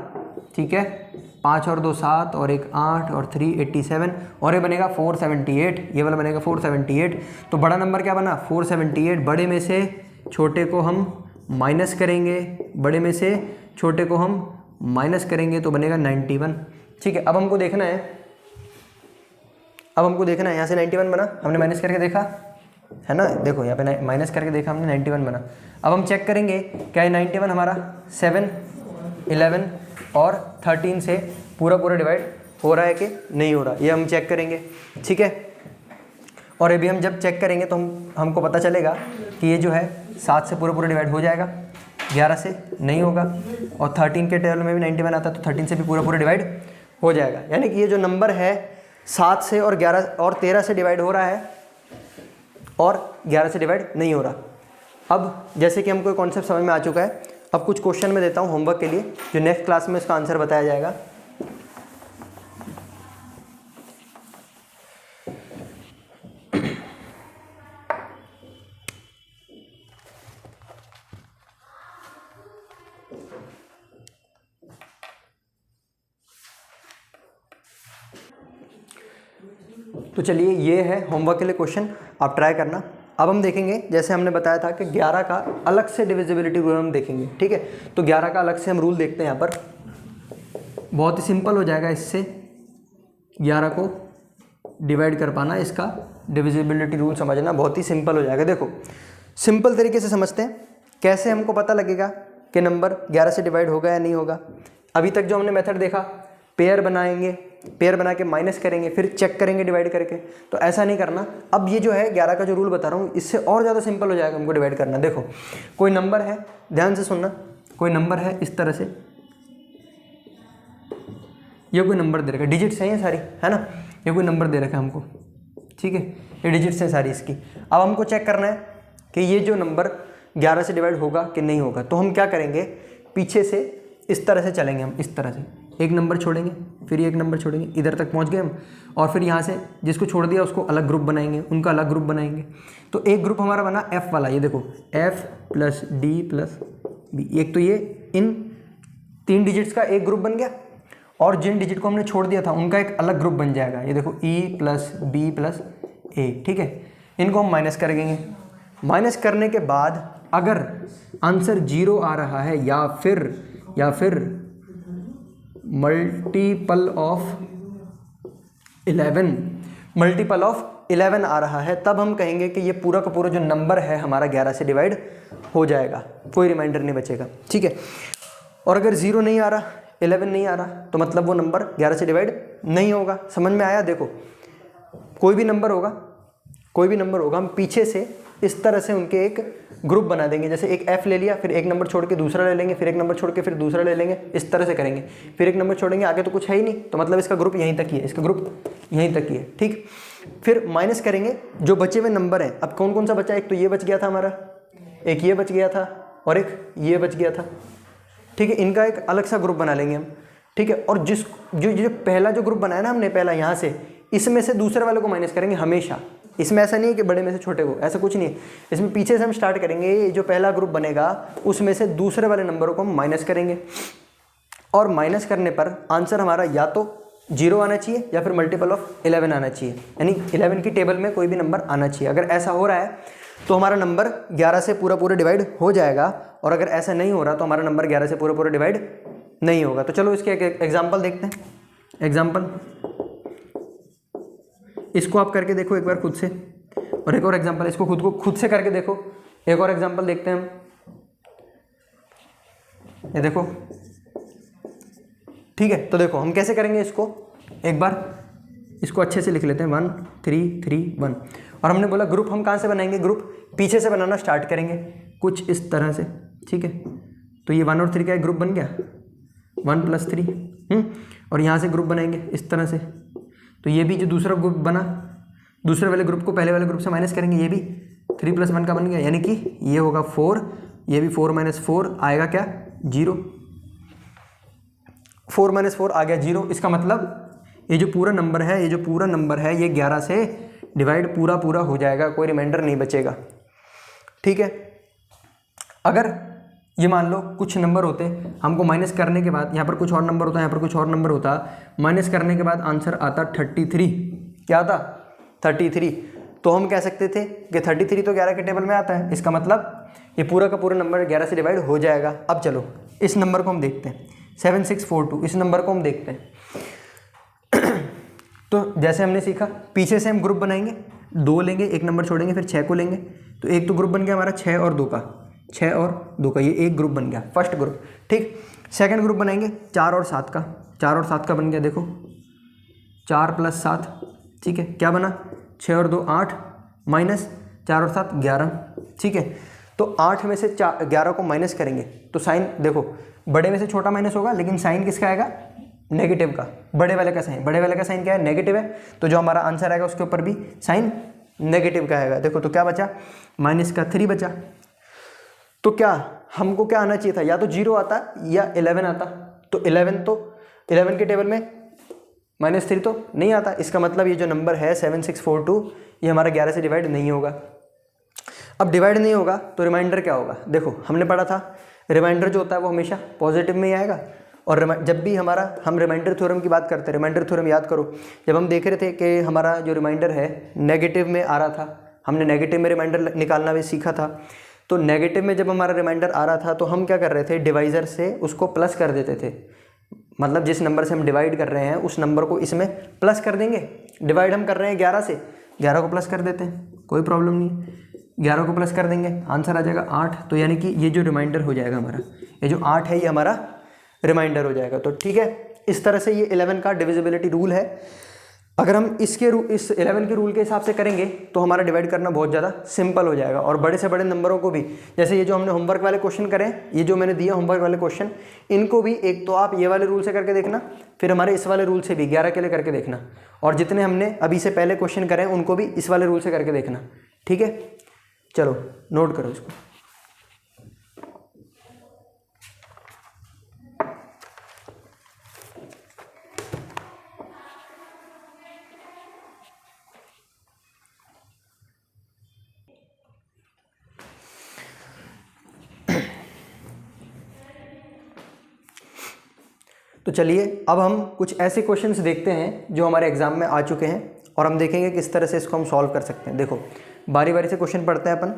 ठीक है, 5 और 2 7 और 1 8 और 3 87, और ये बनेगा 478, ये वाला बनेगा 478। तो बड़ा नंबर क्या बना, 478। बड़े में से छोटे को हम माइनस करेंगे, बड़े में से छोटे को हम माइनस करेंगे तो बनेगा 91। ठीक है, अब हमको देखना है, यहाँ से 91 बना, हमने माइनस करके देखा है ना, देखो यहाँ पे माइनस करके देखा हमने, 91 बना। अब हम चेक करेंगे क्या ये 91 हमारा 7 11 और 13 से पूरा डिवाइड हो रहा है कि नहीं हो रहा, ये हम चेक करेंगे। ठीक है, और ये भी हम जब चेक करेंगे तो हमको पता चलेगा कि ये जो है 7 से पूरा डिवाइड हो जाएगा, 11 से नहीं होगा, और 13 के टेबल में भी 91 आता है तो 13 से भी पूरा डिवाइड हो जाएगा। यानी कि ये जो नंबर है 7 से और 11 और 13 से डिवाइड हो रहा है और 11 से डिवाइड नहीं हो रहा। अब जैसे कि हमको कॉन्सेप्ट समझ में आ चुका है, अब कुछ क्वेश्चन में देता हूँ होमवर्क के लिए, जो नेक्स्ट क्लास में इसका आंसर बताया जाएगा। तो चलिए ये है होमवर्क के लिए क्वेश्चन, आप ट्राई करना। अब हम देखेंगे, जैसे हमने बताया था कि 11 का अलग से डिविजिबिलिटी रूल हम देखेंगे। ठीक है, तो 11 का अलग से हम रूल देखते हैं। यहाँ पर बहुत ही सिंपल हो जाएगा, इससे 11 को डिवाइड कर पाना, इसका डिविजिबिलिटी रूल समझना बहुत ही सिंपल हो जाएगा। देखो सिंपल तरीके से समझते हैं, कैसे हमको पता लगेगा कि नंबर 11 से डिवाइड होगा या नहीं होगा। अभी तक जो हमने मेथड देखा, पेयर बनाएंगे, पेयर बना के माइनस करेंगे, फिर चेक करेंगे डिवाइड करके, तो ऐसा नहीं करना। अब ये जो है 11 का जो रूल बता रहा हूँ, इससे और ज़्यादा सिंपल हो जाएगा हमको डिवाइड करना। देखो कोई नंबर है, ध्यान से सुनना, कोई नंबर है इस तरह से, ये कोई नंबर दे रखा है, डिजिट्स हैं ये सारी, है ना, ये कोई नंबर दे रखा है हमको। ठीक है, ये डिजिट्स हैं सारी इसकी। अब हमको चेक करना है कि ये जो नंबर 11 से डिवाइड होगा कि नहीं होगा। तो हम क्या करेंगे, पीछे से इस तरह से चलेंगे, हम इस तरह से एक नंबर छोड़ेंगे, फिर एक नंबर छोड़ेंगे, इधर तक पहुंच गए हम, और फिर यहाँ से जिसको छोड़ दिया उसको अलग ग्रुप बनाएंगे, उनका अलग ग्रुप बनाएंगे। तो एक ग्रुप हमारा बना F वाला, ये देखो F plus D plus B, एक तो ये इन 3 डिजिट्स का एक ग्रुप बन गया, और जिन डिजिट को हमने छोड़ दिया था उनका एक अलग ग्रुप बन जाएगा, ये देखो E plus B plus A। ठीक है, इनको हम माइनस कर देंगे। माइनस करने के बाद अगर आंसर 0 आ रहा है या फिर मल्टीपल ऑफ 11 आ रहा है, तब हम कहेंगे कि ये पूरा का पूरा जो नंबर है हमारा 11 से डिवाइड हो जाएगा, कोई रिमाइंडर नहीं बचेगा। ठीक है, और अगर 0 नहीं आ रहा, 11 नहीं आ रहा, तो मतलब वो नंबर 11 से डिवाइड नहीं होगा। समझ में आया? देखो कोई भी नंबर होगा, हम पीछे से इस तरह से उनके एक ग्रुप बना देंगे। जैसे एक F ले लिया, फिर एक नंबर छोड़ के दूसरा ले लेंगे, फिर एक नंबर छोड़ के फिर दूसरा ले लेंगे, इस तरह से करेंगे। फिर एक नंबर छोड़ेंगे, आगे तो कुछ है ही नहीं, तो मतलब इसका ग्रुप यहीं तक ही है, इसका ग्रुप यहीं तक ही है। ठीक, फिर माइनस करेंगे जो बचे हुए नंबर हैं। अब कौन कौन सा बचा, एक तो ये बच गया था हमारा, एक ये बच गया था, और एक ये बच गया था। ठीक है, इनका एक अलग सा ग्रुप बना लेंगे हम। ठीक है, और जो पहला जो ग्रुप बनाया ना हमने, पहला यहाँ से, इसमें से दूसरे वाले को माइनस करेंगे हमेशा। इसमें ऐसा नहीं है कि बड़े में से छोटे को, ऐसा कुछ नहीं है। इसमें पीछे से हम स्टार्ट करेंगे, जो पहला ग्रुप बनेगा उसमें से दूसरे वाले नंबरों को हम माइनस करेंगे, और माइनस करने पर आंसर हमारा या तो 0 आना चाहिए या फिर मल्टीपल ऑफ 11 आना चाहिए, यानी 11 की टेबल में कोई भी नंबर आना चाहिए। अगर ऐसा हो रहा है तो हमारा नंबर 11 से पूरा पूरा डिवाइड हो जाएगा, और अगर ऐसा नहीं हो रहा तो हमारा नंबर 11 से पूरा पूरा डिवाइड नहीं होगा। तो चलो इसके एक एग्जाम्पल देखते हैं। एग्जाम्पल इसको आप करके देखो एक बार खुद से, और एक और एग्जाम्पल इसको खुद से करके देखो। एक और एग्जाम्पल देखते हैं हम। ये देखो, ठीक है। तो देखो हम कैसे करेंगे इसको, एक बार इसको अच्छे से लिख लेते हैं 1 3 3 1। और हमने बोला ग्रुप हम कहाँ से बनाएंगे, ग्रुप पीछे से बनाना स्टार्ट करेंगे कुछ इस तरह से, ठीक है। तो ये 1 और 3 का एक ग्रुप बन गया, 1 + 3। और यहाँ से ग्रुप बनाएंगे इस तरह से। तो ये भी जो दूसरा ग्रुप बना, दूसरे वाले ग्रुप को पहले वाले ग्रुप से माइनस करेंगे, ये भी 3 + 1 का बन गया, यानी कि ये होगा 4, ये भी 4 - 4 आएगा क्या 0। 4 - 4 आ गया 0। इसका मतलब ये जो पूरा नंबर है, ये 11 से डिवाइड पूरा हो जाएगा, कोई रिमाइंडर नहीं बचेगा, ठीक है। अगर ये मान लो कुछ नंबर होते, हमको माइनस करने के बाद यहाँ पर कुछ और नंबर होता, यहाँ पर कुछ और नंबर होता, माइनस करने के बाद आंसर आता 33। क्या आता 33। तो हम कह सकते थे कि 33 तो 11 के टेबल में आता है, इसका मतलब ये पूरा का पूरा नंबर 11 से डिवाइड हो जाएगा। अब चलो इस नंबर को हम देखते हैं 7642, इस नंबर को हम देखते हैं। तो जैसे हमने सीखा पीछे से हम ग्रुप बनाएंगे, 2 लेंगे, एक नंबर छोड़ेंगे, फिर 6 को लेंगे। तो एक तो ग्रुप बन गया हमारा 6 और 2 का, 6 और 2 का, ये एक ग्रुप बन गया, फर्स्ट ग्रुप, ठीक। सेकंड ग्रुप बनाएंगे 4 और 7 का, 4 और 7 का बन गया, देखो 4 + 7, ठीक है। क्या बना 6 और 2 8 माइनस 4 और 7 11, ठीक है। तो 8 में से 11 को माइनस करेंगे तो साइन देखो बड़े में से छोटा माइनस होगा, लेकिन साइन किसका आएगा नेगेटिव का, बड़े वाले का साइन क्या है नेगेटिव है। तो जो हमारा आंसर आएगा उसके ऊपर भी साइन नेगेटिव का आएगा। देखो तो क्या बचा -3 बचा। तो क्या हमको क्या आना चाहिए था, या तो 0 आता या 11 आता। तो 11 के टेबल में -3 तो नहीं आता। इसका मतलब ये जो नंबर है 7642 ये हमारा 11 से डिवाइड नहीं होगा। अब डिवाइड नहीं होगा तो रिमाइंडर क्या होगा, देखो हमने पढ़ा था रिमाइंडर जो होता है वो हमेशा पॉजिटिव में ही आएगा। और जब भी हम रिमाइंडर थ्योरम की बात करते हैं, रिमाइंडर थ्योरम याद करो, जब हम देख रहे थे कि हमारा जो रिमाइंडर है नेगेटिव में आ रहा था, हमने नेगेटिव में रिमाइंडर निकालना भी सीखा था। तो नेगेटिव में जब हमारा रिमाइंडर आ रहा था तो हम क्या कर रहे थे, डिवाइज़र से उसको प्लस कर देते थे। मतलब जिस नंबर से हम डिवाइड कर रहे हैं उस नंबर को इसमें प्लस कर देंगे। डिवाइड हम कर रहे हैं 11 से, 11 को प्लस कर देते हैं, कोई प्रॉब्लम नहीं। 11 को प्लस कर देंगे, आंसर आ जाएगा 8। तो यानी कि ये जो रिमाइंडर हो जाएगा हमारा, ये जो 8 है ये हमारा रिमाइंडर हो जाएगा। तो ठीक है, इस तरह से ये 11 का डिविजिबिलिटी रूल है। अगर हम इस 11 के रूल के हिसाब से करेंगे तो हमारा डिवाइड करना बहुत ज़्यादा सिंपल हो जाएगा। और बड़े से बड़े नंबरों को भी, जैसे ये जो हमने होमवर्क वाले क्वेश्चन करें, ये जो मैंने दिया होमवर्क वाले क्वेश्चन, इनको भी एक तो आप ये वाले रूल से करके देखना, फिर हमारे इस वाले रूल से भी 11 के लिए करके देखना, और जितने हमने अभी से पहले क्वेश्चन करें उनको भी इस वाले रूल से करके देखना। ठीक है, चलो नोट करो इसको। तो चलिए अब हम कुछ ऐसे क्वेश्चंस देखते हैं जो हमारे एग्जाम में आ चुके हैं, और हम देखेंगे किस तरह से इसको हम सॉल्व कर सकते हैं। देखो बारी बारी से क्वेश्चन पढ़ते हैं अपन।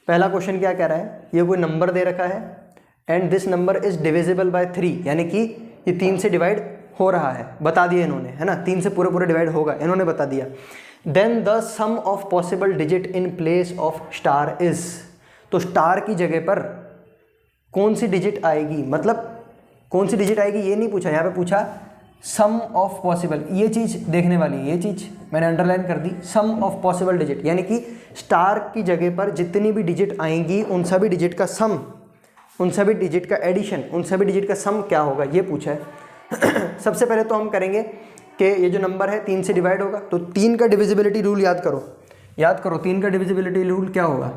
पहला क्वेश्चन क्या कह रहा है, ये कोई नंबर दे रखा है and this number is divisible by 3, यानी कि ये 3 से डिवाइड हो रहा है, बता दिया इन्होंने, है ना, 3 से पूरे पूरे डिवाइड होगा, इन्होंने बता दिया। Then the sum of possible digit in place of star is, तो स्टार की जगह पर कौन सी डिजिट आएगी, मतलब कौन सी डिजिट आएगी ये नहीं पूछा, यहाँ पे पूछा सम ऑफ पॉसिबल, ये चीज़ देखने वाली है, ये चीज़ मैंने अंडरलाइन कर दी, सम ऑफ पॉसिबल डिजिट, यानी कि स्टार की जगह पर जितनी भी डिजिट आएंगी उन सभी डिजिट का सम, उन सभी डिजिट का एडिशन, उन सभी डिजिट का सम क्या होगा ये पूछा है। सबसे पहले तो हम करेंगे कि ये जो नंबर है 3 से डिवाइड होगा, तो 3 का डिविजिबिलिटी रूल याद करो, 3 का डिविजिबिलिटी रूल क्या होगा।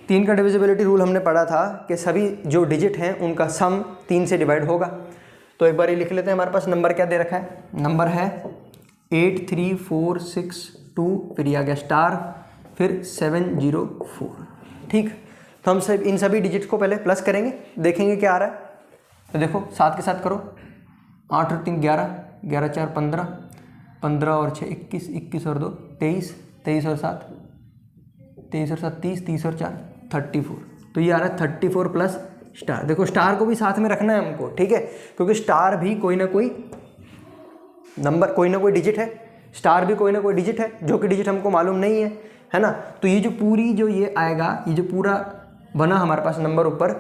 3 का डिविजिबिलिटी रूल हमने पढ़ा था कि सभी जो डिजिट हैं उनका सम 3 से डिवाइड होगा। तो एक बार ये लिख लेते हैं, हमारे पास नंबर क्या दे रखा है, नंबर है 83462, फिर ये आ गया स्टार, फिर 704। ठीक, तो हम सब इन सभी डिजिट्स को पहले प्लस करेंगे, देखेंगे क्या आ रहा है। तो देखो 7 के साथ करो, 8 और 3 11, 11 4 15, 15 और 6 21, 21 और 2 23, 23 और 7 23 और 7 30, 30 और 4 34। तो ये आ रहा है 34 प्लस स्टार। देखो स्टार को भी साथ में रखना है हमको, ठीक है, क्योंकि स्टार भी कोई ना कोई नंबर, कोई ना कोई डिजिट है, स्टार भी कोई ना कोई डिजिट है, जो कि डिजिट हमको मालूम नहीं है ना। तो ये जो पूरी जो ये आएगा, ये जो पूरा बना हमारे पास नंबर ऊपर,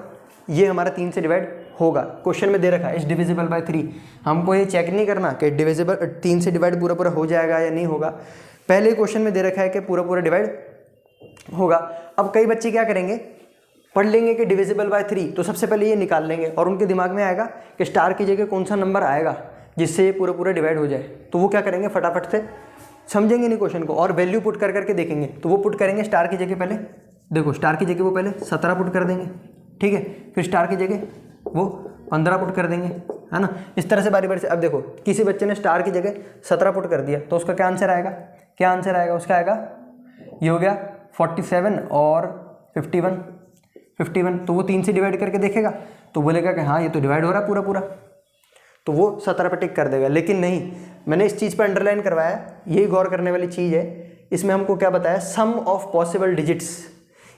ये हमारा 3 से डिवाइड होगा। क्वेश्चन में दे रखा है इज डिविजिबल बाय 3। हमको ये चेक नहीं करना कि डिविजिबल 3 से डिवाइड पूरा पूरा हो जाएगा या नहीं होगा, पहले क्वेश्चन में दे रखा है कि पूरा पूरा डिवाइड होगा। अब कई बच्चे क्या करेंगे, पढ़ लेंगे कि डिविजिबल बाय 3, तो सबसे पहले ये निकाल लेंगे और उनके दिमाग में आएगा कि स्टार की जगह कौन सा नंबर आएगा जिससे ये पूरा पूरा डिवाइड हो जाए। तो वो क्या करेंगे, फटाफट से समझेंगे नहीं क्वेश्चन को और वैल्यू पुट कर करके देखेंगे। तो वो पुट करेंगे स्टार की जगह, पहले देखो स्टार की जगह वो पहले 17 पुट कर देंगे, ठीक है, फिर स्टार की जगह वो 15 पुट कर देंगे, है ना। इस तरह से बारी बारी से। अब देखो किसी बच्चे ने स्टार की जगह 17 पुट कर दिया, तो उसका क्या आंसर आएगा, क्या आंसर आएगा उसका, आएगा ये हो गया 47 और 51। तो वो 3 से डिवाइड करके देखेगा तो बोलेगा कि हाँ ये तो डिवाइड हो रहा है पूरा पूरा, तो वो 17 पे टिक कर देगा। लेकिन नहीं, मैंने इस चीज़ पर अंडरलाइन करवाया, यही गौर करने वाली चीज़ है। इसमें हमको क्या बताया, सम ऑफ पॉसिबल डिजिट्स,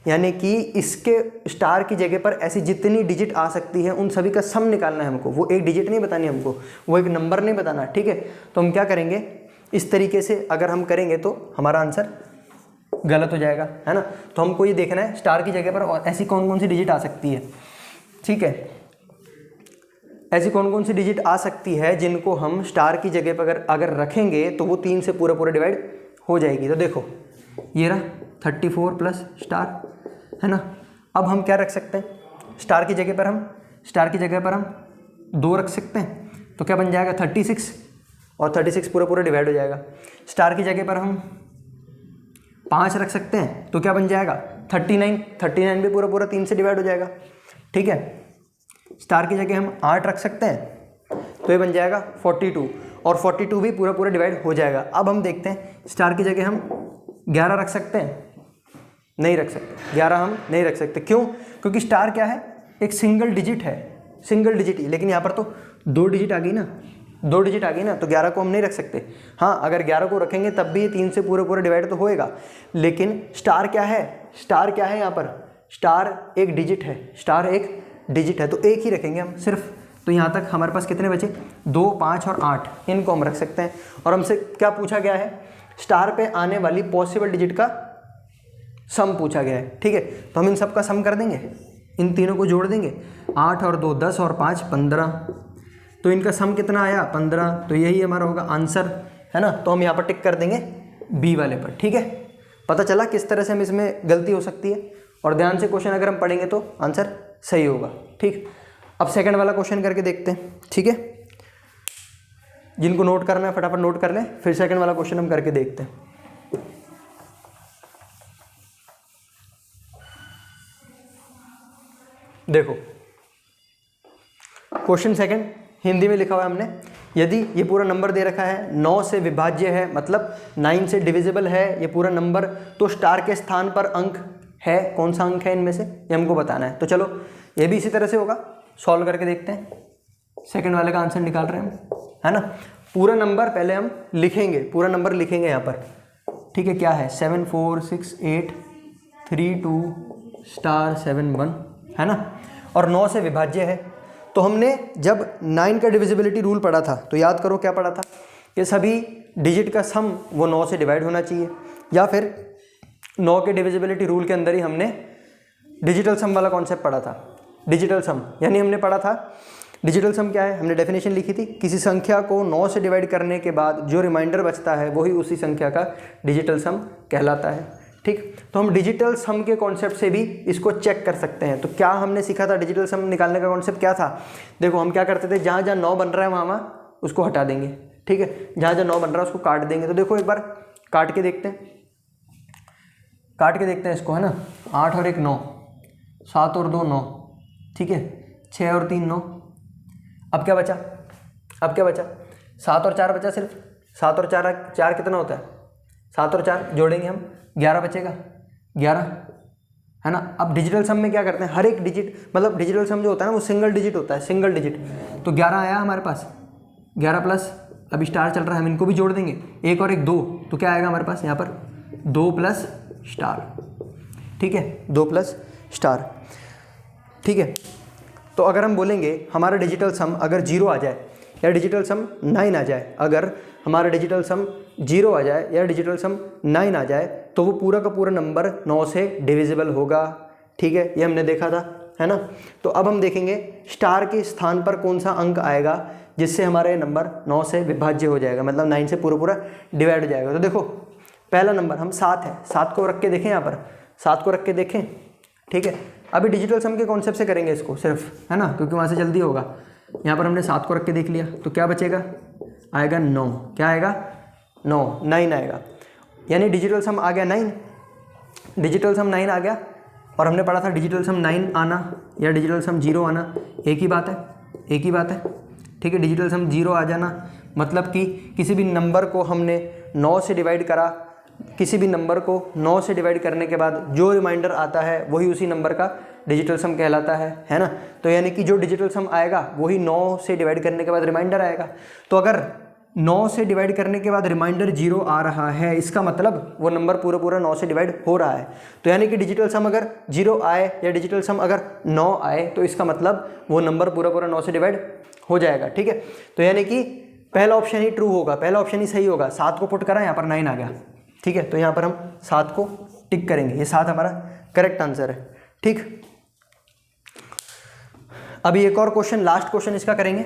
यानी कि इसके स्टार की जगह पर ऐसी जितनी डिजिट आ सकती है उन सभी का सम निकालना है हमको। वो एक डिजिट नहीं बतानी हमको, वो एक नंबर नहीं बताना, ठीक है। तो हम क्या करेंगे, इस तरीके से अगर हम करेंगे तो हमारा आंसर गलत हो जाएगा, है ना। तो हमको ये देखना है स्टार की जगह पर और ऐसी कौन कौन सी डिजिट आ सकती है, ठीक है, ऐसी कौन कौन सी डिजिट आ सकती है जिनको हम स्टार की जगह पर अगर रखेंगे तो वो 3 से पूरा पूरा डिवाइड हो जाएगी। तो देखो ये रहा 34 प्लस स्टार, है ना। अब हम क्या रख सकते हैं, स्टार की जगह पर हम 2 रख सकते हैं, तो क्या बन जाएगा 36, और 36 पूरा पूरा डिवाइड हो जाएगा। स्टार की जगह पर हम 5 रख सकते हैं, तो क्या बन जाएगा 39 भी पूरा पूरा 3 से डिवाइड हो जाएगा, ठीक है। स्टार की जगह हम 8 रख सकते हैं, तो ये बन जाएगा 42, और 42 भी पूरा पूरा डिवाइड हो जाएगा। अब हम देखते हैं स्टार की जगह हम 11 रख सकते हैं, नहीं रख सकते, 11 हम नहीं रख सकते। क्यों, क्योंकि स्टार क्या है, एक सिंगल डिजिट है, सिंगल डिजिट ही, लेकिन यहाँ पर तो 2 डिजिट आ गई ना, 2 डिजिट आ गई ना, तो 11 को हम नहीं रख सकते। हाँ, अगर 11 को रखेंगे तब भी 3 से पूरा पूरा डिवाइड तो होएगा, लेकिन स्टार क्या है, स्टार क्या है यहाँ पर, स्टार एक डिजिट है, स्टार एक डिजिट है, तो एक ही रखेंगे हम सिर्फ। तो यहाँ तक हमारे पास कितने बचे, 2, 5 और 8, इनको हम रख सकते हैं। और हमसे क्या पूछा गया है, स्टार पे आने वाली पॉसिबल डिजिट का सम पूछा गया है, ठीक है। तो हम इन सब का सम कर देंगे, इन तीनों को जोड़ देंगे, 8 और 2 10 और 5 15, तो इनका सम कितना आया 15, तो यही हमारा होगा आंसर, है ना। तो हम यहाँ पर टिक कर देंगे बी वाले पर, ठीक है। पता चला किस तरह से हम इसमें गलती हो सकती है, और ध्यान से क्वेश्चन अगर हम पढ़ेंगे तो आंसर सही होगा, ठीक। अब सेकंड वाला क्वेश्चन करके देखते हैं, ठीक है। जिनको नोट करना है फटाफट नोट कर लें, फिर सेकंड वाला क्वेश्चन हम करके देखते हैं। देखो क्वेश्चन सेकंड हिंदी में लिखा हुआ है हमने, यदि ये पूरा नंबर दे रखा है 9 से विभाज्य है, मतलब 9 से डिविजिबल है ये पूरा नंबर, तो स्टार के स्थान पर अंक है, कौन सा अंक है इनमें से, ये हमको बताना है। तो चलो ये भी इसी तरह से होगा, सॉल्व करके देखते हैं। सेकंड वाले का आंसर निकाल रहे हैं हम, है ना। पूरा नंबर पहले हम लिखेंगे, पूरा नंबर लिखेंगे यहाँ पर, ठीक है। क्या है 7 4 6 8 3 2 स्टार 7 1, है ना। और 9 से विभाज्य है, तो हमने जब 9 का डिविजिबिलिटी रूल पढ़ा था तो याद करो क्या पढ़ा था, ये सभी डिजिट का सम वो 9 से डिवाइड होना चाहिए, या फिर 9 के डिविजिबिलिटी रूल के अंदर ही हमने डिजिटल सम वाला कॉन्सेप्ट पढ़ा था। डिजिटल सम यानी हमने पढ़ा था, डिजिटल सम क्या है, हमने डेफिनेशन लिखी थी, किसी संख्या को 9 से डिवाइड करने के बाद जो रिमाइंडर बचता है वही उसी संख्या का डिजिटल सम कहलाता है, ठीक। तो हम डिजिटल सम के कॉन्सेप्ट से भी इसको चेक कर सकते हैं। तो क्या हमने सीखा था, डिजिटल सम निकालने का कॉन्सेप्ट क्या था, देखो हम क्या करते थे, जहाँ जहाँ 9 बन रहा है वहाँ उसको हटा देंगे, ठीक है, जहाँ जहाँ 9 बन रहा है उसको काट देंगे। तो देखो एक बार काट के देखते हैं, काट के देखते हैं इसको, है ना। 8 और 1 9, 7 और 2 9, ठीक है, 6 और 3 9। अब क्या बचा, 7 और 4 बचा सिर्फ, 7 और 4 कितना होता है, 7 और 4 जोड़ेंगे हम 11 बचेगा, 11, है ना। अब डिजिटल सम में क्या करते हैं, हर एक डिजिट, मतलब डिजिटल सम जो होता है ना वो सिंगल डिजिट होता है, सिंगल डिजिट। तो 11 आया हमारे पास, 11 प्लस अभी स्टार चल रहा है, हम इनको भी जोड़ देंगे, 1 और 1 2, तो क्या आएगा हमारे पास यहाँ पर 2 प्लस स्टार, ठीक है, 2 प्लस स्टार, ठीक है। तो अगर हम बोलेंगे हमारा डिजिटल सम अगर 0 आ जाए या डिजिटल सम 9 आ जाए, अगर हमारा डिजिटल सम 0 आ जाए या डिजिटल सम 9 आ जाए तो वो पूरा का पूरा नंबर 9 से डिविजिबल होगा, ठीक है, ये हमने देखा था, है ना। तो अब हम देखेंगे स्टार के स्थान पर कौन सा अंक आएगा जिससे हमारा ये नंबर 9 से विभाज्य हो जाएगा, मतलब 9 से पूरा पूरा डिवाइड हो जाएगा। तो देखो पहला नंबर हम 7 है, 7 को रख के देखें, यहाँ पर 7 को रख के देखें, ठीक है। अभी डिजिटल सम के कॉन्सेप्ट से करेंगे इसको सिर्फ, है ना, क्योंकि वहाँ से जल्दी होगा। यहाँ पर हमने 7 को रख के देख लिया तो क्या बचेगा, आएगा 9, क्या आएगा 9 आएगा, यानी डिजिटल सम आ गया 9, डिजिटल सम 9 आ गया। और हमने पढ़ा था डिजिटल सम 9 आना या डिजिटल सम 0 आना एक ही बात है, एक ही बात है, ठीक है। डिजिटल सम 0 आ जाना मतलब कि किसी भी नंबर को हमने 9 से डिवाइड करा, किसी भी नंबर को 9 से डिवाइड करने के बाद जो रिमाइंडर आता है वही उसी नंबर का डिजिटल सम कहलाता है ना। तो यानी कि जो डिजिटल सम आएगा वही 9 से डिवाइड करने के बाद रिमाइंडर आएगा। तो अगर 9 से डिवाइड करने के बाद रिमाइंडर 0 आ रहा है, इसका मतलब वो नंबर पूरा पूरा 9 से डिवाइड हो रहा है। तो यानी कि डिजिटल सम अगर 0 आए या डिजिटल सम अगर 9 आए तो इसका मतलब वो नंबर पूरा पूरा 9 से डिवाइड हो जाएगा, ठीक है। तो यानी कि पहला ऑप्शन ही ट्रू होगा, पहला ऑप्शन ही सही होगा। 7 को पुट करा, यहाँ पर 9 आ गया, ठीक है। तो यहाँ पर हम 7 को टिक करेंगे, ये 7 हमारा करेक्ट आंसर है, ठीक। अभी एक और क्वेश्चन, लास्ट क्वेश्चन इसका करेंगे,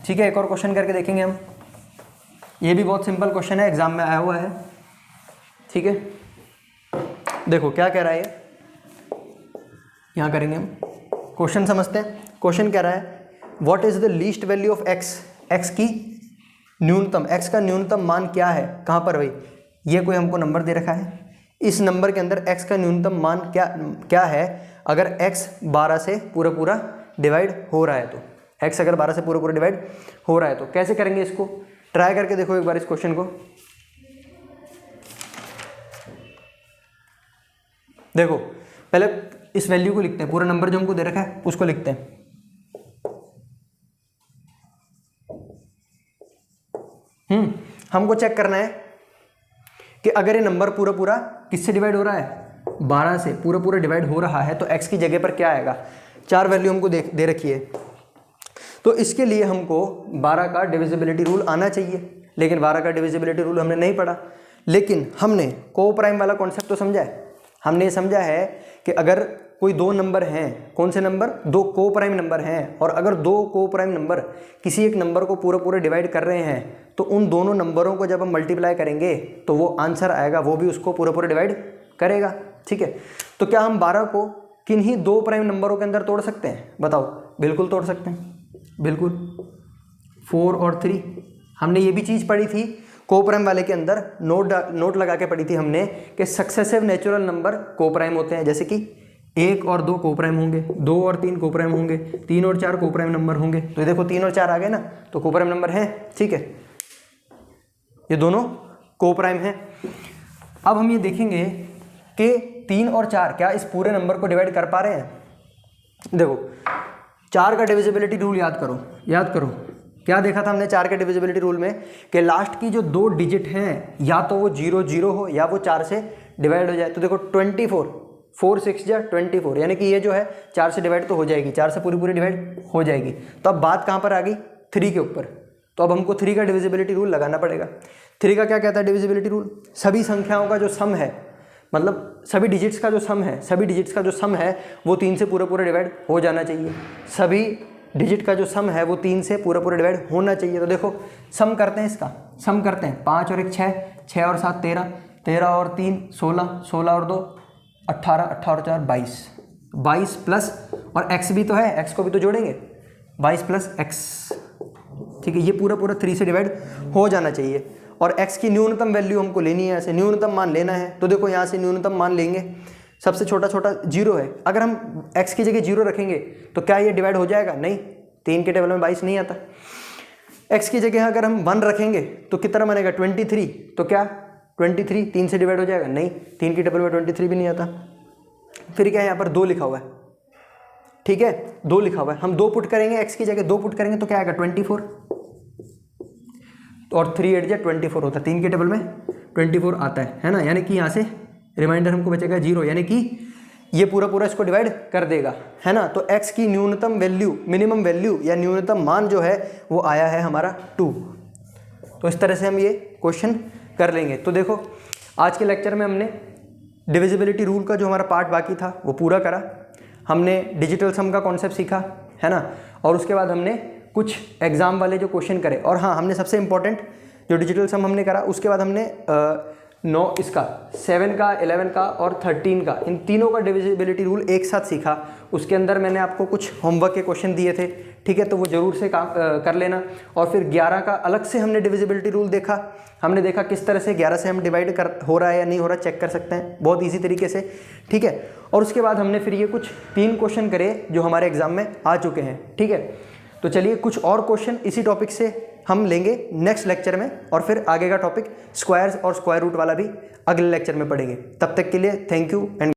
ठीक है। एक और क्वेश्चन करके देखेंगे हम, ये भी बहुत सिंपल क्वेश्चन है, एग्जाम में आया हुआ है, ठीक है। देखो क्या कह रहा है, यहाँ करेंगे हम क्वेश्चन, समझते हैं। क्वेश्चन कह रहा है what is the least value of x, x की न्यूनतम, एक्स का न्यूनतम मान क्या है, कहाँ पर भाई, ये कोई हमको नंबर दे रखा है, इस नंबर के अंदर एक्स का न्यूनतम मान क्या है अगर एक्स 12 से पूरा पूरा डिवाइड हो रहा है। तो एक्स अगर 12 से पूरा पूरा डिवाइड हो रहा है तो कैसे करेंगे इसको, ट्राई करके देखो एक बार इस क्वेश्चन को। देखो पहले इस वैल्यू को लिखते हैं, पूरा नंबर जो हमको दे रखा है उसको लिखते हैं। हमको चेक करना है कि अगर ये नंबर पूरा पूरा किससे डिवाइड हो रहा है, 12 से पूरा पूरा डिवाइड हो रहा है तो x की जगह पर क्या आएगा, 4 वैल्यू हमको दे रखी है। तो इसके लिए हमको 12 का डिविजिबिलिटी रूल आना चाहिए, लेकिन 12 का डिविजिबिलिटी रूल हमने नहीं पढ़ा। लेकिन हमने को प्राइम वाला कॉन्सेप्ट तो समझा है, हमने ये समझा है कि अगर कोई दो नंबर हैं, कौन से नंबर, दो को प्राइम नंबर हैं, और अगर दो को प्राइम नंबर किसी एक नंबर को पूरा पूरा डिवाइड कर रहे हैं तो उन दोनों नंबरों को जब हम मल्टीप्लाई करेंगे तो वो आंसर आएगा, वो भी उसको पूरा पूरा डिवाइड करेगा, ठीक है। तो क्या हम 12 को किन्हीं दो प्राइम नंबरों के अंदर तोड़ सकते हैं, बताओ। बिल्कुल तोड़ सकते हैं, बिल्कुल। 4 और 3 हमने ये भी चीज़ पढ़ी थी को प्राइम वाले के अंदर, नोट लगा के पढ़ी थी हमने कि सक्सेसिव नेचुरल नंबर को प्राइम होते हैं, जैसे कि 1 और 2 को प्राइम होंगे, 2 और 3 को प्राइम होंगे, 3 और 4 को प्राइम नंबर होंगे। तो ये देखो 3 और 4 आ गए ना, तो को प्राइम नंबर है, ठीक है, ये दोनों को प्राइम है। अब हम ये देखेंगे कि 3 और 4 क्या इस पूरे नंबर को डिवाइड कर पा रहे हैं। देखो 4 का डिविजिबिलिटी रूल याद करो, क्या देखा था हमने 4 के डिविजिबिलिटी रूल में कि लास्ट की जो 2 डिजिट हैं या तो वो 0 0 हो या वो 4 से डिवाइड हो जाए। तो देखो 24, 4 6 या 24, यानी कि ये जो है 4 से डिवाइड तो हो जाएगी, 4 से पूरी पूरी डिवाइड हो जाएगी। तो अब बात कहाँ पर आ गई, 3 के ऊपर। तो अब हमको 3 का डिविजिबिलिटी रूल लगाना पड़ेगा। 3 का क्या कहता है डिविजिबिलिटी रूल, सभी संख्याओं का जो सम है, मतलब सभी डिजिट्स का जो सम है, वो 3 से पूरा पूरा डिवाइड हो जाना चाहिए। सभी डिजिट का जो सम है वो 3 से पूरा पूरा डिवाइड होना चाहिए। तो देखो सम करते हैं, इसका सम करते हैं, 5 और 1 6, 6 और 7 13, 13 और 3 16, 16 और 2 18, 18 और 4 22, 22 प्लस और x भी तो है, x को भी तो जोड़ेंगे, 22 प्लस x, ठीक है। ये पूरा पूरा 3 से डिवाइड हो जाना चाहिए। और x की न्यूनतम वैल्यू हमको लेनी है, ऐसे न्यूनतम मान लेना है। तो देखो यहाँ से न्यूनतम मान लेंगे, सबसे छोटा 0 है। अगर हम x की जगह 0 रखेंगे तो क्या ये डिवाइड हो जाएगा, नहीं, 3 के टेबल में 22 नहीं आता। x की जगह अगर हम 1 रखेंगे तो कितना बनेगा 23, तो क्या 23 3 से डिवाइड हो जाएगा, नहीं, 3 की टेबल में 23 भी नहीं आता। फिर क्या है, यहाँ पर 2 लिखा हुआ है, ठीक है, 2 लिखा हुआ है, हम 2 पुट करेंगे, x की जगह 2 पुट करेंगे तो क्या आएगा 24, और 3 8 या 24 होता है, 3 के टेबल में 24 आता है ना। यानी कि यहाँ से रिमाइंडर हमको बचेगा 0, यानी कि ये पूरा पूरा इसको डिवाइड कर देगा, है ना। तो x की न्यूनतम वैल्यू, मिनिमम वैल्यू या न्यूनतम मान जो है वो आया है हमारा 2। तो इस तरह से हम ये क्वेश्चन कर लेंगे। तो देखो आज के लेक्चर में हमने डिविजिबिलिटी रूल का जो हमारा पार्ट बाकी था वो पूरा करा, हमने डिजिटल सम का कॉन्सेप्ट सीखा, है ना, और उसके बाद हमने कुछ एग्ज़ाम वाले जो क्वेश्चन करे। और हाँ, हमने सबसे इंपॉर्टेंट जो डिजिटल सम हमने करा, उसके बाद हमने 7 का 11 का और 13 का, इन तीनों का डिविजिबिलिटी रूल एक साथ सीखा। उसके अंदर मैंने आपको कुछ होमवर्क के क्वेश्चन दिए थे, ठीक है, तो वो ज़रूर से काम कर लेना। और फिर 11 का अलग से हमने डिविजिबिलिटी रूल देखा, हमने देखा किस तरह से 11 से हम डिवाइड हो रहा है या नहीं हो रहा, चेक कर सकते हैं बहुत ईजी तरीके से, ठीक है। और उसके बाद हमने फिर ये कुछ 3 क्वेश्चन करे जो हमारे एग्जाम में आ चुके हैं, ठीक है। तो चलिए कुछ और क्वेश्चन इसी टॉपिक से हम लेंगे नेक्स्ट लेक्चर में, और फिर आगे का टॉपिक स्क्वायर्स और स्क्वायर रूट वाला भी अगले लेक्चर में पढ़ेंगे। तब तक के लिए थैंक यू एंड